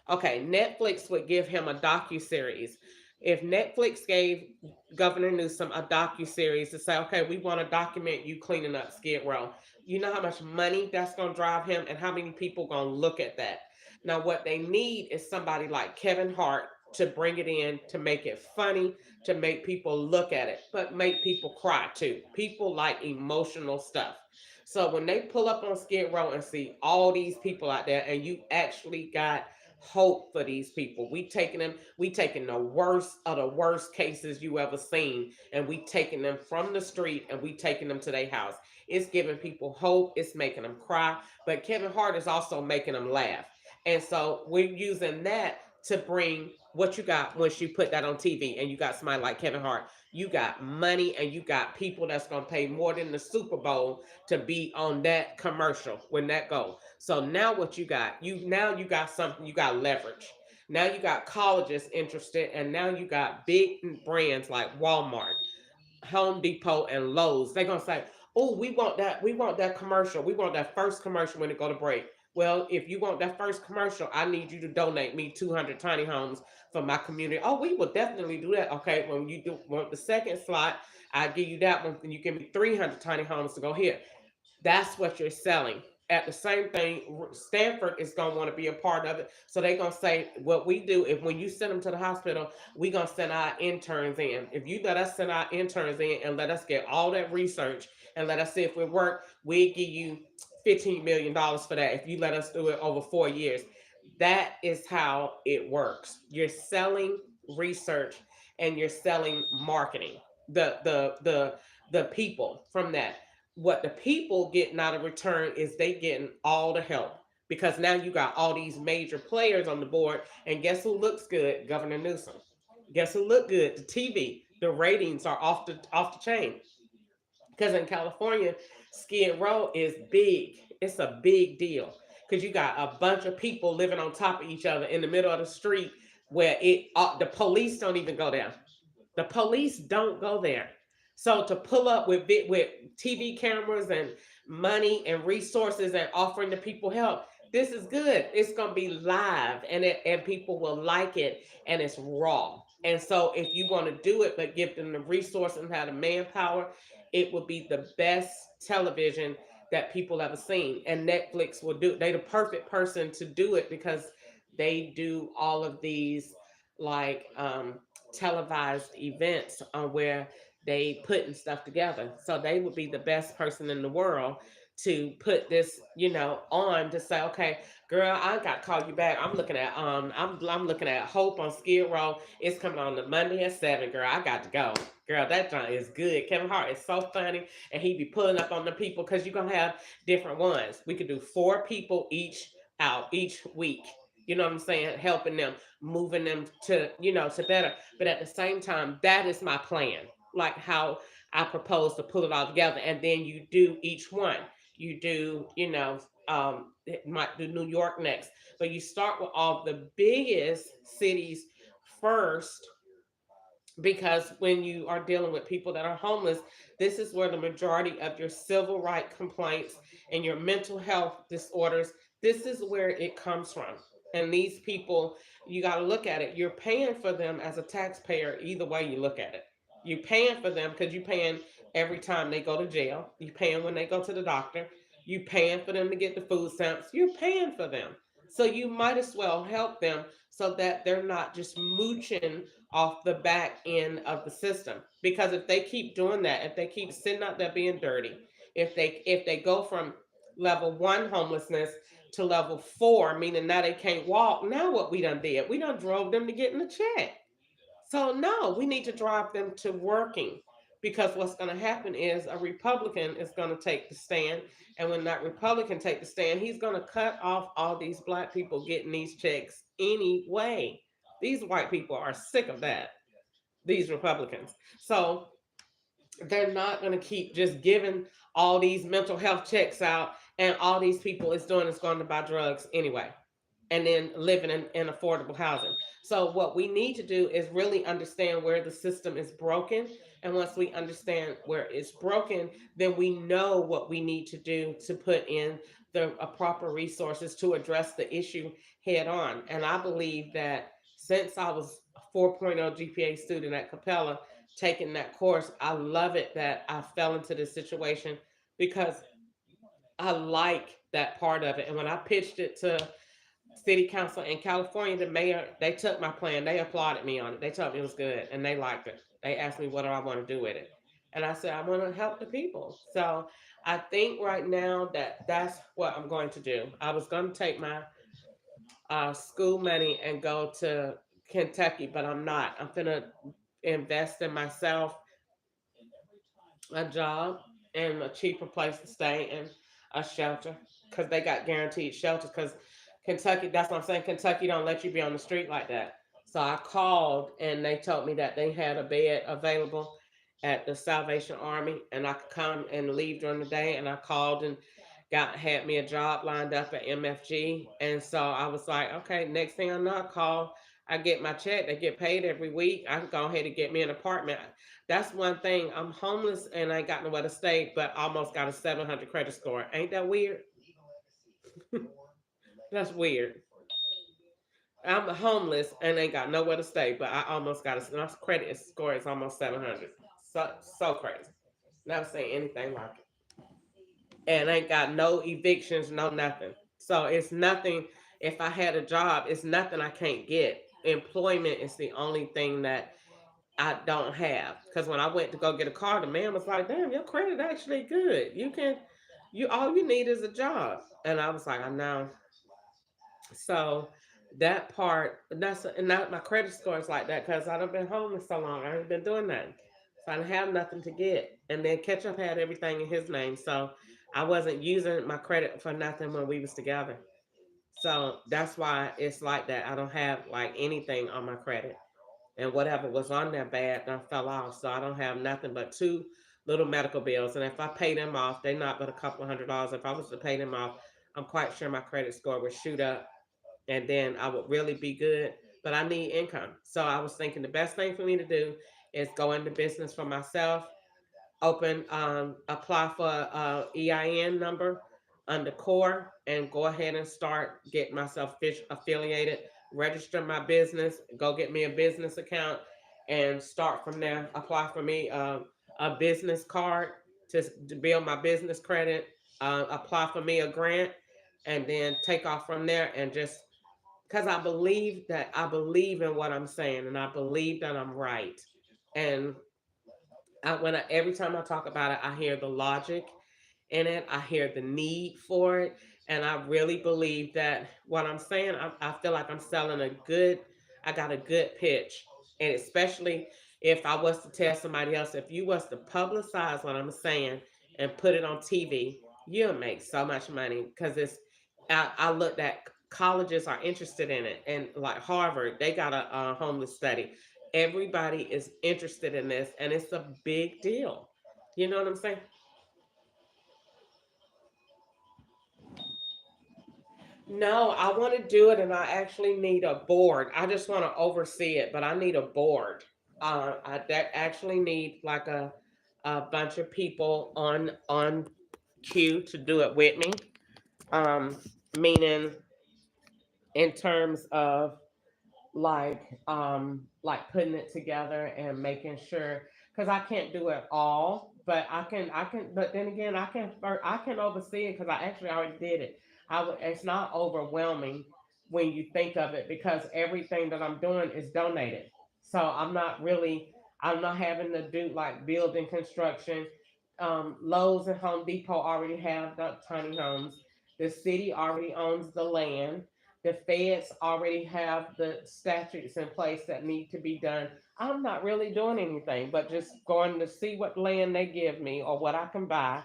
Speaker 6: Okay, Netflix would give him a docu series. If Netflix gave Governor Newsom a docu series to say, okay, we want to document you cleaning up Skid Row, you know how much money that's going to drive him, and how many people going to look at that. Now, what they need is somebody like Kevin Hart to bring it in, to make it funny, to make people look at it, but make people cry too. People like emotional stuff. So when they pull up on Skid Row and see all these people out there, and you actually got hope for these people. We taking the worst of the worst cases you ever seen, and we taking them from the street and we taking them to their house. It's giving people hope. It's making them cry. But Kevin Hart is also making them laugh. And so we're using that to bring what you got once you put that on TV and you got somebody like Kevin Hart. You got money and you got people that's gonna pay more than the Super Bowl to be on that commercial when that goes. So now what you got? You got something, you got leverage. Now you got colleges interested, and now you got big brands like Walmart, Home Depot, and Lowe's. They're gonna say, "Oh, we want that commercial. We want that first commercial when it go to break." Well, if you want that first commercial, I need you to donate me 200 tiny homes for my community. Oh, we will definitely do that. Okay, when you do want the second slot, I give you that one, and you give me 300 tiny homes to go here. That's what you're selling. At the same thing, Stanford is gonna want to be a part of it. So they're gonna say, what we do, if when you send them to the hospital, we gonna send our interns in. If you let us send our interns in and let us get all that research and let us see if it work, we give you $15 million for that. If you let us do it over 4 years, that is how it works. You're selling research and you're selling marketing. The people from that, what the people getting out of return is they getting all the help, because now you got all these major players on the board, and guess who looks good? Governor Newsom. Guess who look good? The TV, the ratings are off the chain, because in California, Skid Row is big. It's a big deal because you got a bunch of people living on top of each other in the middle of the street, where the police don't even go down. The police don't go there. So to pull up with TV cameras and money and resources and offering the people help, this is good. It's gonna be live, and people will like it, and it's raw. And so if you want to do it but give them the resources and have the manpower, it will be the best television that people ever seen. And Netflix will do. They the perfect person to do it because they do all of these like televised events on where they putting stuff together. So they would be the best person in the world to put this, on to say, okay, girl, I got to call you back. I'm looking at Hope on Skid Row. It's coming on the Monday at 7. Girl, I got to go. Girl, that joint is good. Kevin Hart is so funny, and he be pulling up on the people because you're gonna have different ones. We could do 4 people each week. You know what I'm saying? Helping them, moving them to better. But at the same time, that is my plan. Like how I propose to pull it all together, and then you do each one. You do, it might do New York next, but you start with all the biggest cities first, because when you are dealing with people that are homeless, this is where the majority of your civil rights complaints and your mental health disorders, this is where it comes from. And these people, you got to look at it, you're paying for them as a taxpayer either way you look at it. You're paying for them because you're paying every time they go to jail, you're paying when they go to the doctor, you're paying for them to get the food stamps, you're paying for them. So you might as well help them so that they're not just mooching off the back end of the system. Because if they keep doing that, if they keep sitting out there being dirty, if they go from level 1 homelessness to level 4, meaning now they can't walk, now what we done did? We done drove them to getting a check. So no, we need to drive them to working, because what's going to happen is a Republican is going to take the stand, and when that Republican take the stand, he's going to cut off all these black people getting these checks anyway. These white people are sick of that. These Republicans. So They're not going to keep just giving all these mental health checks out, and all these people is doing is going to buy drugs anyway, and then living in affordable housing. So what we need to do is really understand where the system is broken. And once we understand where it's broken, then we know what we need to do to put in the proper resources to address the issue head on. And I believe that since I was a 4.0 GPA student at Capella taking that course, I love it that I fell into this situation because I like that part of it. And when I pitched it to city council in California, the mayor, they took my plan. They applauded me on it. They told me it was good and they liked it. They asked me what do I want to do with it. And I said, I want to help the people. So I think right now that that's what I'm going to do. I was going to take my school money and go to Kentucky, but I'm not. I'm going to invest in myself, a job, and a cheaper place to stay, and a shelter because they got guaranteed shelters. Because Kentucky, that's what I'm saying. Kentucky don't let you be on the street like that. So I called and they told me that they had a bed available at the Salvation Army and I could come and leave during the day. And I called and got had me a job lined up at MFG. And so I was like, okay, next thing I know, I call, I get my check, they get paid every week. I can go ahead and get me an apartment. That's one thing. I'm homeless and I ain't got nowhere to stay, but almost got a 700 credit score. Ain't that weird? That's weird. I'm homeless and ain't got nowhere to stay, but I almost got a my credit score is almost 700. So crazy. Never seen anything like it. And ain't got no evictions, no nothing. So it's nothing. If I had a job, it's nothing I can't get. Employment is the only thing that I don't have. Because when I went to go get a car, the man was like, "Damn, your credit actually good. You can, you all you need is a job." And I was like, "I know." So that part, that's and that my credit score is like that because I've been homeless so long. I ain't been doing nothing, so I didn't have nothing to get. And then Ketchup had everything in his name, so I wasn't using my credit for nothing when we was together. So that's why it's like that. I don't have like anything on my credit, and whatever was on there bad done fell off. So I don't have nothing but two little medical bills. And if I pay them off, they're not but a couple of $100s. If I was to pay them off, I'm quite sure my credit score would shoot up and then I would really be good. But I need income. So I was thinking the best thing for me to do is go into business for myself, open apply for a EIN number under core and go ahead and start getting myself fish affiliated, register my business, go get me a business account and start from there. Apply for me a business card to build my business credit, apply for me a grant and then take off from there and just because I believe in what I'm saying and I believe that I'm right. And every time I talk about it, I hear the logic in it. I hear the need for it, and I really believe that what I'm saying. I feel like I'm selling a good. I got a good pitch, and especially if I was to tell somebody else, if you was to publicize what I'm saying and put it on TV, you'll make so much money because it's. I looked at colleges are interested in it, and like Harvard, they got a homeless study. Everybody is interested in this, and it's a big deal. You know what I'm saying? No, I want to do it, and I actually need a board. I just want to oversee it, but I need a board. I actually need like a bunch of people on queue to do it with me. Um, Meaning in terms of like putting it together and making sure because I can't do it all, but I can but then again I can oversee it because I actually already did it. It's not overwhelming when you think of it because everything that I'm doing is donated. So I'm not having to do like building construction. Lowe's and Home Depot already have the tiny homes. The city already owns the land. The feds already have the statutes in place that need to be done. I'm not really doing anything but just going to see what land they give me or what I can buy,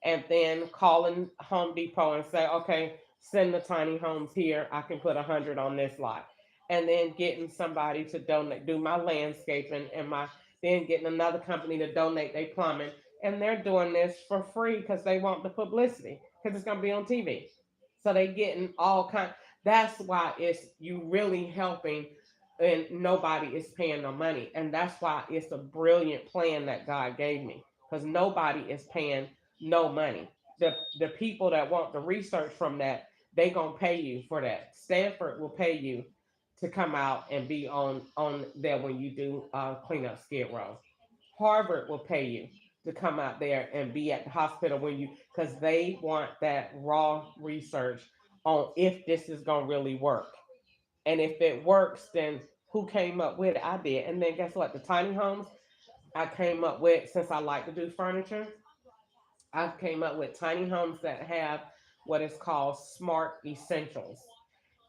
Speaker 6: and then calling Home Depot and say, okay, send the tiny homes here. I can put 100 on this lot, and then getting somebody to donate, do my landscaping and my then getting another company to donate their plumbing, and they're doing this for free because they want the publicity because it's gonna be on TV. So they getting all kind. That's why it's you really helping, and nobody is paying no money, and that's why it's a brilliant plan that God gave me because nobody is paying no money. The people that want the research from that, they gonna pay you for that. Stanford will pay you to come out and be on there when you do clean up Skid Row. Harvard will pay you to come out there and be at the hospital when you because they want that raw research on if this is gonna really work. And if it works, then who came up with it? I did. And then guess what? The tiny homes I came up with since I like to do furniture. I came up with tiny homes that have what is called smart essentials,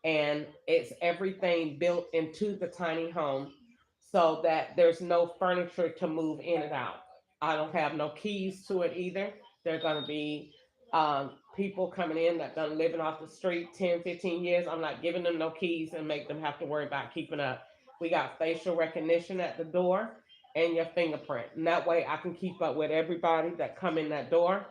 Speaker 6: and it's everything built into the tiny home so that there's no furniture to move in and out. I don't have no keys to it either. They're going to be people coming in that done living off the street 10, 15 years. I'm not giving them no keys and make them have to worry about keeping up. We got facial recognition at the door and your fingerprint. And that way I can keep up with everybody that come in that door.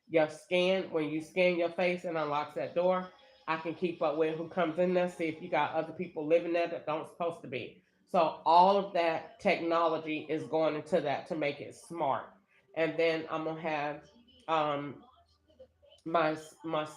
Speaker 6: Your scan, when you scan your face and unlocks that door, I can keep up with who comes in there, see if you got other people living there that don't supposed to be. So all of that technology is going into that to make it smart. And then I'm gonna have um, my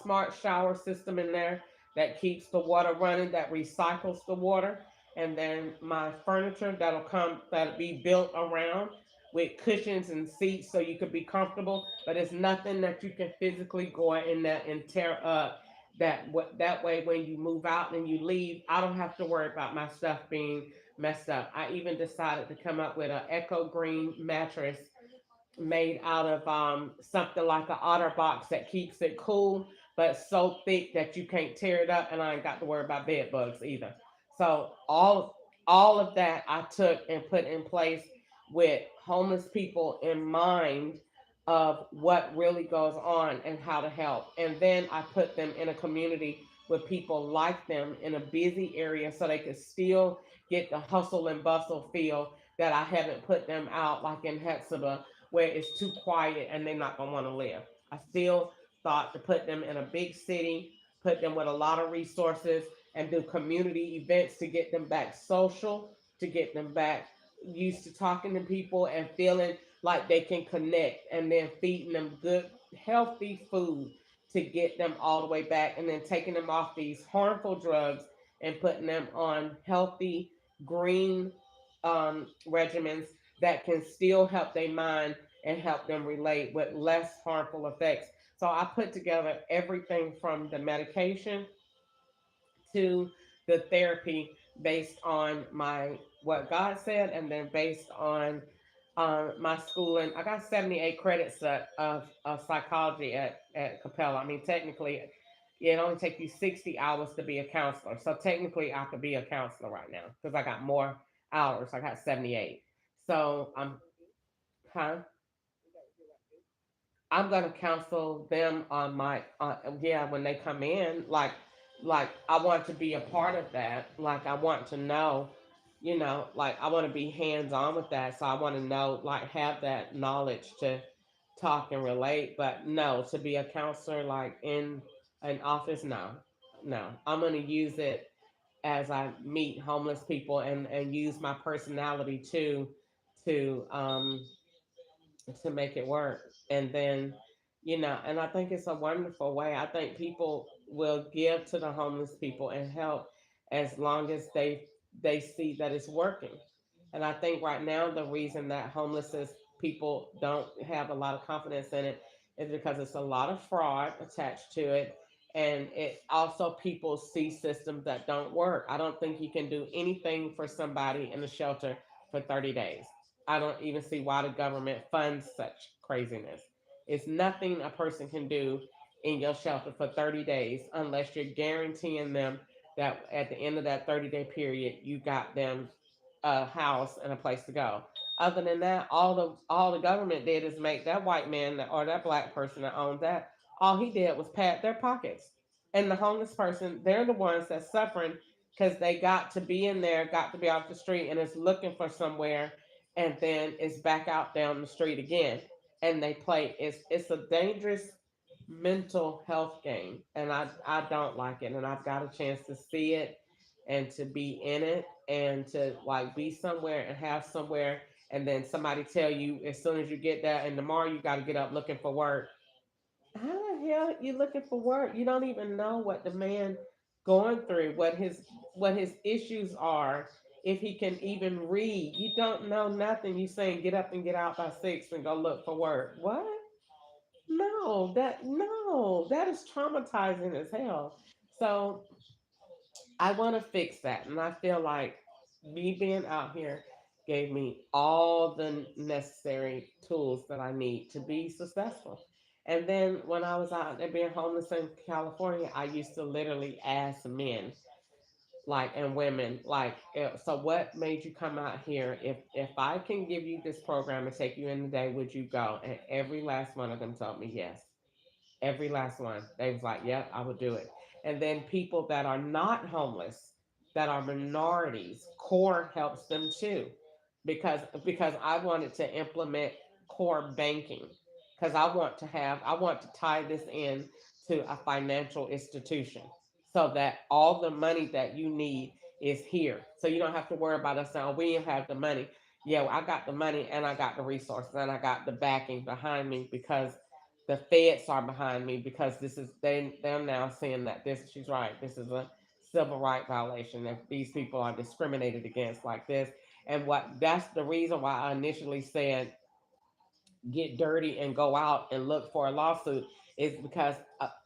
Speaker 6: smart shower system in there that keeps the water running, that recycles the water, and then my furniture that'll be built around with cushions and seats so you could be comfortable, but it's nothing that you can physically go in there and tear up. That way when you move out and you leave, I don't have to worry about my stuff being messed up. I even decided to come up with an eco green mattress made out of something like an otter box that keeps it cool, but so thick that you can't tear it up, and I ain't got to worry about bed bugs either. So all of that I took and put in place with homeless people in mind of what really goes on and how to help. And then I put them in a community with people like them in a busy area so they could still get the hustle and bustle feel that I haven't put them out like in Hetzibah where it's too quiet and they're not gonna want to live. I still thought to put them in a big city, put them with a lot of resources, and do community events to get them back social, to get them back used to talking to people and feeling like they can connect, and then feeding them good, healthy food to get them all the way back, and then taking them off these harmful drugs and putting them on healthy green regimens that can still help their mind and help them relate with less harmful effects. So I put together everything from the medication to the therapy based on my what God said, and then based on my schooling. I got 78 credits of psychology at Capella. I mean, technically, it only takes you 60 hours to be a counselor. So technically, I could be a counselor right now because I got more hours. I got 78. So huh? I'm gonna counsel them on my yeah when they come in like I want to be a part of that, like I want to know, like I want to be hands on with that, so I want to know, like, have that knowledge to talk and relate. But no, to be a counselor like in an office, no. No, I'm gonna use it as I meet homeless people, and use my personality too to to make it work. And then, and I think it's a wonderful way. I think people will give to the homeless people and help as long as they see that it's working. And I think right now the reason that people don't have a lot of confidence in it is because it's a lot of fraud attached to it. And it also people see systems that don't work. I don't think you can do anything for somebody in a shelter for 30 days. I don't even see why the government funds such craziness. It's nothing a person can do in your shelter for 30 days unless you're guaranteeing them that at the end of that 30-day period, you got them a house and a place to go. Other than that, all the government did is make that white man or that black person that owned that. All he did was pad their pockets. And the homeless person, they're the ones that's suffering because they got to be in there, got to be off the street, and is looking for somewhere. and then it's back out down the street again, and they play. It's a dangerous mental health game, and I don't like it, and I've got a chance to see it and to be in it and to like be somewhere and have somewhere, and then somebody tell you as soon as you get there, and tomorrow you got to get up looking for work. How the hell you looking for work? You don't even know what the man going through, what his issues are, if he can even read. You don't know nothing. You saying get up and get out by 6 and go look for work. What? No, that is traumatizing as hell. So I want to fix that, and I feel like me being out here gave me all the necessary tools that I need to be successful. And then when I was out there being homeless in California, I used to literally ask men, like, and women, like, so what made you come out here? If I can give you this program and take you in the day, would you go? And every last one of them told me yes. Every last one. They was like, yep, I would do it. And then people that are not homeless, that are minorities, core helps them too. Because I wanted to implement core banking. Because I want to tie this in to a financial institution so that all the money that you need is here. So you don't have to worry about us saying, oh, we didn't have the money. Yeah, well, I got the money and I got the resources and I got the backing behind me because the feds are behind me because they're now saying that this she's right. This is a civil right violation. If these people are discriminated against like this, and what that's the reason why I initially said get dirty and go out and look for a lawsuit is because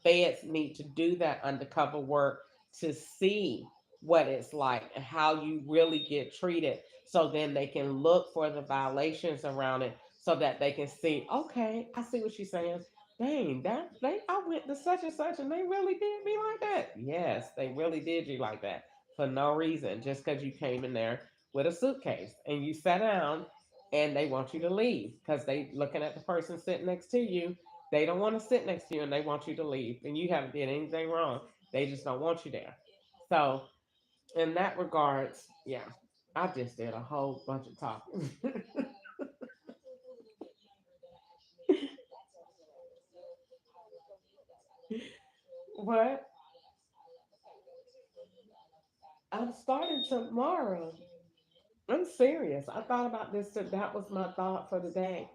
Speaker 6: feds need to do that undercover work to see what it's like and how you really get treated so then they can look for the violations around it so that they can see, okay, I see what she's saying. Dang, that they I went to such and such and they really did me like that. Yes, they really did you like that for no reason, just because you came in there with a suitcase and you sat down and they want you to leave because they looking at the person sitting next to you. They don't want to sit next to you and they want you to leave and you haven't did anything wrong. They just don't want you there. So in that regards, yeah, I just did a whole bunch of talking. What? I'm starting tomorrow. I'm serious. I thought about this. That was my thought for the day.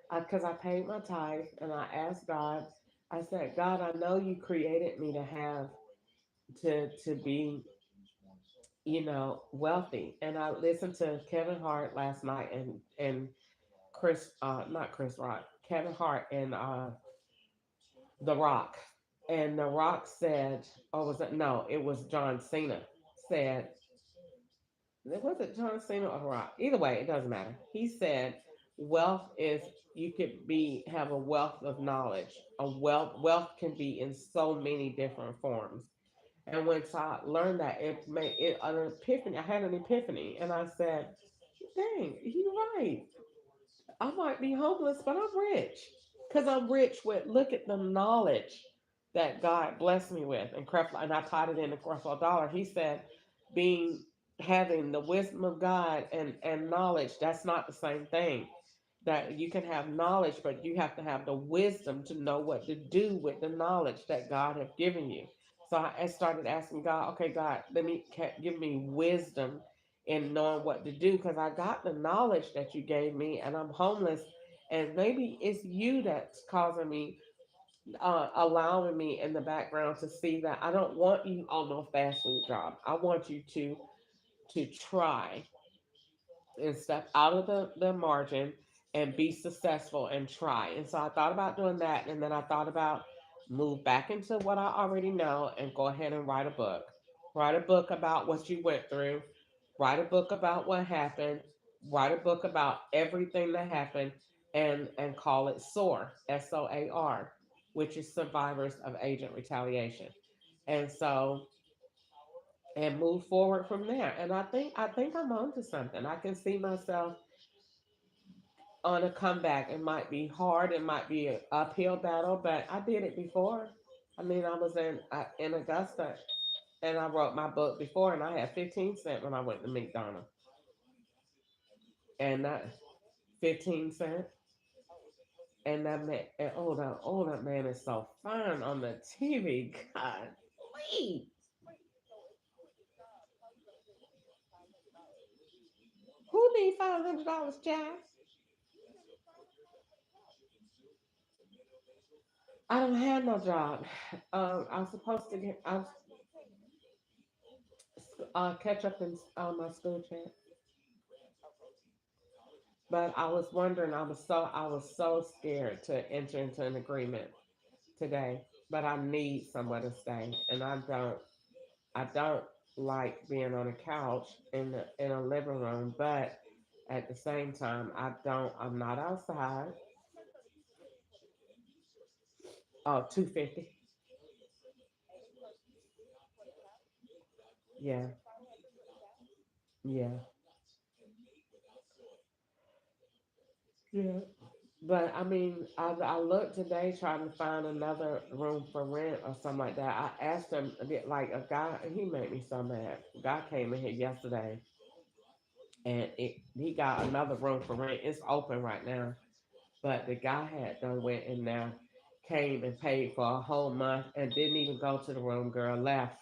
Speaker 6: Because I paid my tithe and I asked God, I said, God, I know you created me to have, to be, wealthy. And I listened to Kevin Hart last night and Chris, not Chris Rock, Kevin Hart and The Rock. And The Rock said, or was it, no, it was John Cena said, was it John Cena or Rock? Either way, it doesn't matter. He said, wealth is, you could have a wealth of knowledge. Wealth can be in so many different forms. And once I learned that, it made it an epiphany. I had an epiphany, and I said, "Dang, you're right. I might be homeless, but I'm rich because I'm rich with look at the knowledge that God blessed me with." And Creflo, and I tied it in the Creflo Dollar. He said, "Being having the wisdom of God and knowledge, that's not the same thing. That you can have knowledge, but you have to have the wisdom to know what to do with the knowledge that God has given you." So I started asking God, okay, God, give me wisdom in knowing what to do because I got the knowledge that you gave me and I'm homeless. And maybe it's you that's causing me, allowing me in the background to see that I don't want you on no fast food job. I want you to try and step out of the margin and be successful and try. And so I thought about doing that. And then I thought about move back into what I already know and go ahead and write a book. Write a book about what you went through. Write a book about what happened. Write a book about everything that happened and call it SOAR, SOAR, which is Survivors of Agent Retaliation. And so and move forward from there. And I think I'm onto something. I can see myself on a comeback. It might be hard, it might be an uphill battle, but I did it before. I mean, I was in Augusta and I wrote my book before, and I had 15 cents when I went to McDonald's. And that. 15 cents. And that man, and oh, that man is so fine on the TV. God, please. Who need $500, child? I don't have no job. I was supposed to get, I was catch up in my school chat, but I was wondering. I was so scared to enter into an agreement today, but I need somewhere to stay, and I don't like being on a couch in a living room, but at the same time, I'm not outside. Oh, 250. Yeah, yeah, yeah. But I mean, I looked today trying to find another room for rent or something like that. I asked him, like a guy, he made me so mad. A guy came in here yesterday and he got another room for rent. It's open right now, but the guy had done went in there, came and paid for a whole month and didn't even go to the room. Girl left.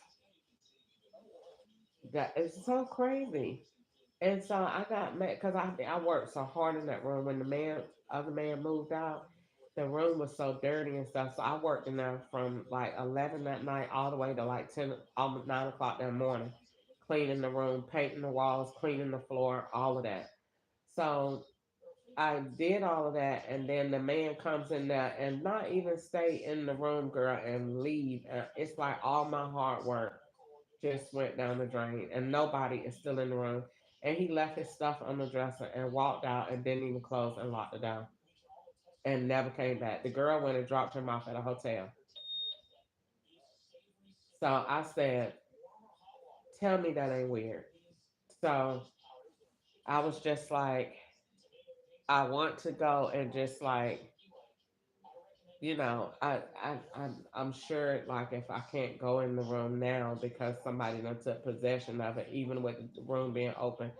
Speaker 6: That is so crazy. And so I got mad because I worked so hard in that room. When the other man moved out, the room was so dirty and stuff. So I worked in there from like 11 that night all the way to like 10, almost 9 o'clock that morning, cleaning the room, painting the walls, cleaning the floor, all of that. So I did all of that, and then the man comes in there and not even stay in the room, girl, and leave. It's like all my hard work just went down the drain, and nobody is still in the room. And he left his stuff on the dresser and walked out and didn't even close and locked it down and never came back. The girl went and dropped him off at a hotel. So I said, "Tell me that ain't weird." So I was just like, I want to go and just like, I'm sure like if I can't go in the room now because somebody done took possession of it, even with the room being open,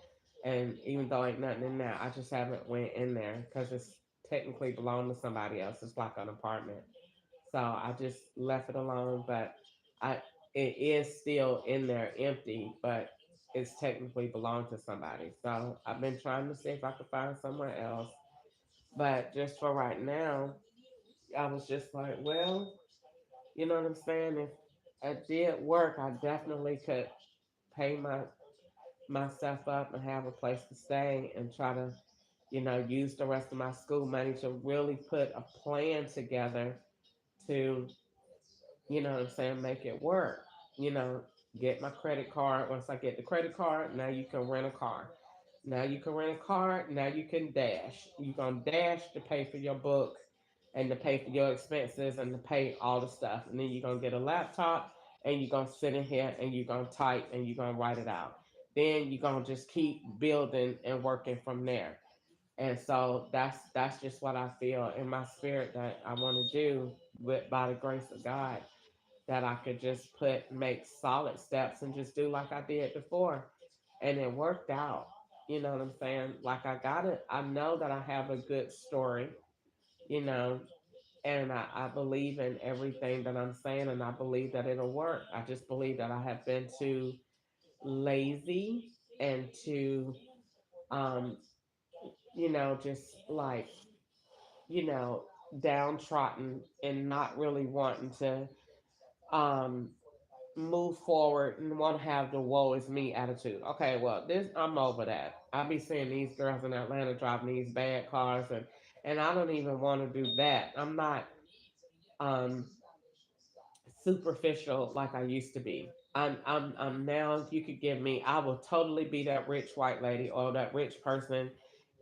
Speaker 6: and even though ain't nothing in there, I just haven't went in there because it's technically belonged to somebody else. It's like an apartment, so I just left it alone. But I it is still in there empty, but it's technically belonged to somebody. So I've been trying to see if I could find somewhere else, but just for right now, I was just like, well, you know what I'm saying? If I did work, I definitely could pay myself up and have a place to stay and try to, use the rest of my school money to really put a plan together to, what I'm saying, make it work. You know, get my credit card. Once I get the credit card, now you can rent a car. Now you can rent a car. Now you can dash. You gonna dash to pay for your book and to pay for your expenses and to pay all the stuff. And then you're gonna get a laptop and you're gonna sit in here and you're gonna type and you're gonna write it out. Then you're gonna just keep building and working from there. And so that's just what I feel in my spirit that I want to do with by the grace of God, that I could just make solid steps and just do like I did before. And it worked out. You know what I'm saying? Like I got it. I know that I have a good story, you know, and I believe in everything that I'm saying and I believe that it'll work. I just believe that I have been too lazy and too um, just like, you know, downtrodden and not really wanting to um move forward and want to have the woe is me attitude. Okay, well, this I'm over that. I be seeing these girls in Atlanta driving these bad cars, and I don't even want to do that. I'm not um superficial like I used to be. I'm now. If you could give me, I will totally be that rich white lady or that rich person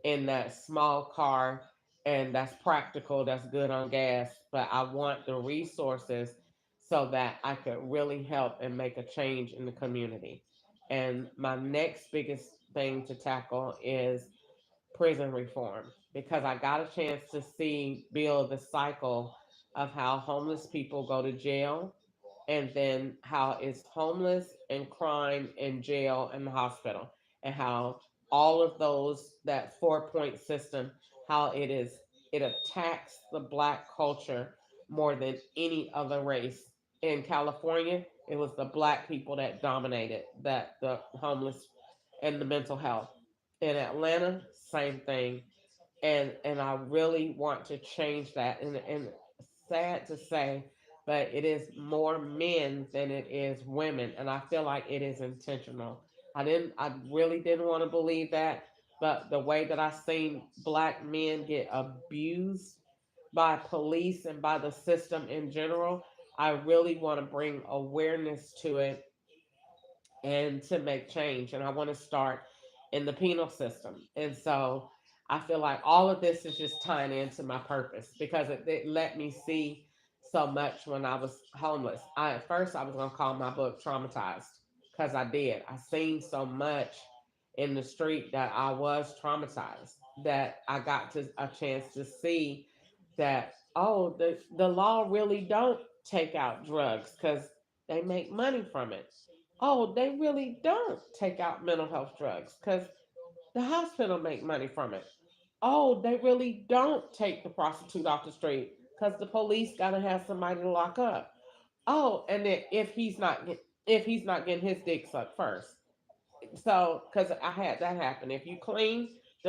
Speaker 6: in that small car, and that's practical. That's good on gas, but I want the resources so that I could really help and make a change in the community. And my next biggest thing to tackle is prison reform because I got a chance to see build the cycle of how homeless people go to jail and then how it's homeless and crime in jail and the hospital and how all of those, that 4-point system, how it attacks the black culture more than any other race. In California, it was the black people that dominated that the homeless and the mental health. In Atlanta, same thing. And I really want to change that. And sad to say, but it is more men than it is women, and I feel like it is intentional. I really didn't want to believe that, but the way that I seen black men get abused by police and by the system in general, I really want to bring awareness to it and to make change. And I want to start in the penal system. And so I feel like all of this is just tying into my purpose because it let me see so much when I was homeless. At first I was gonna call my book Traumatized because I did. I seen so much in the street that I was traumatized, that I got to a chance to see that, oh, the law really don't take out drugs because they make money from it. Oh, they really don't take out mental health drugs because the hospital make money from it. Oh, they really don't take the prostitute off the street because the police gotta have somebody to lock up. Oh, and then if he's not getting his dick sucked first, so because I had that happen. If you clean,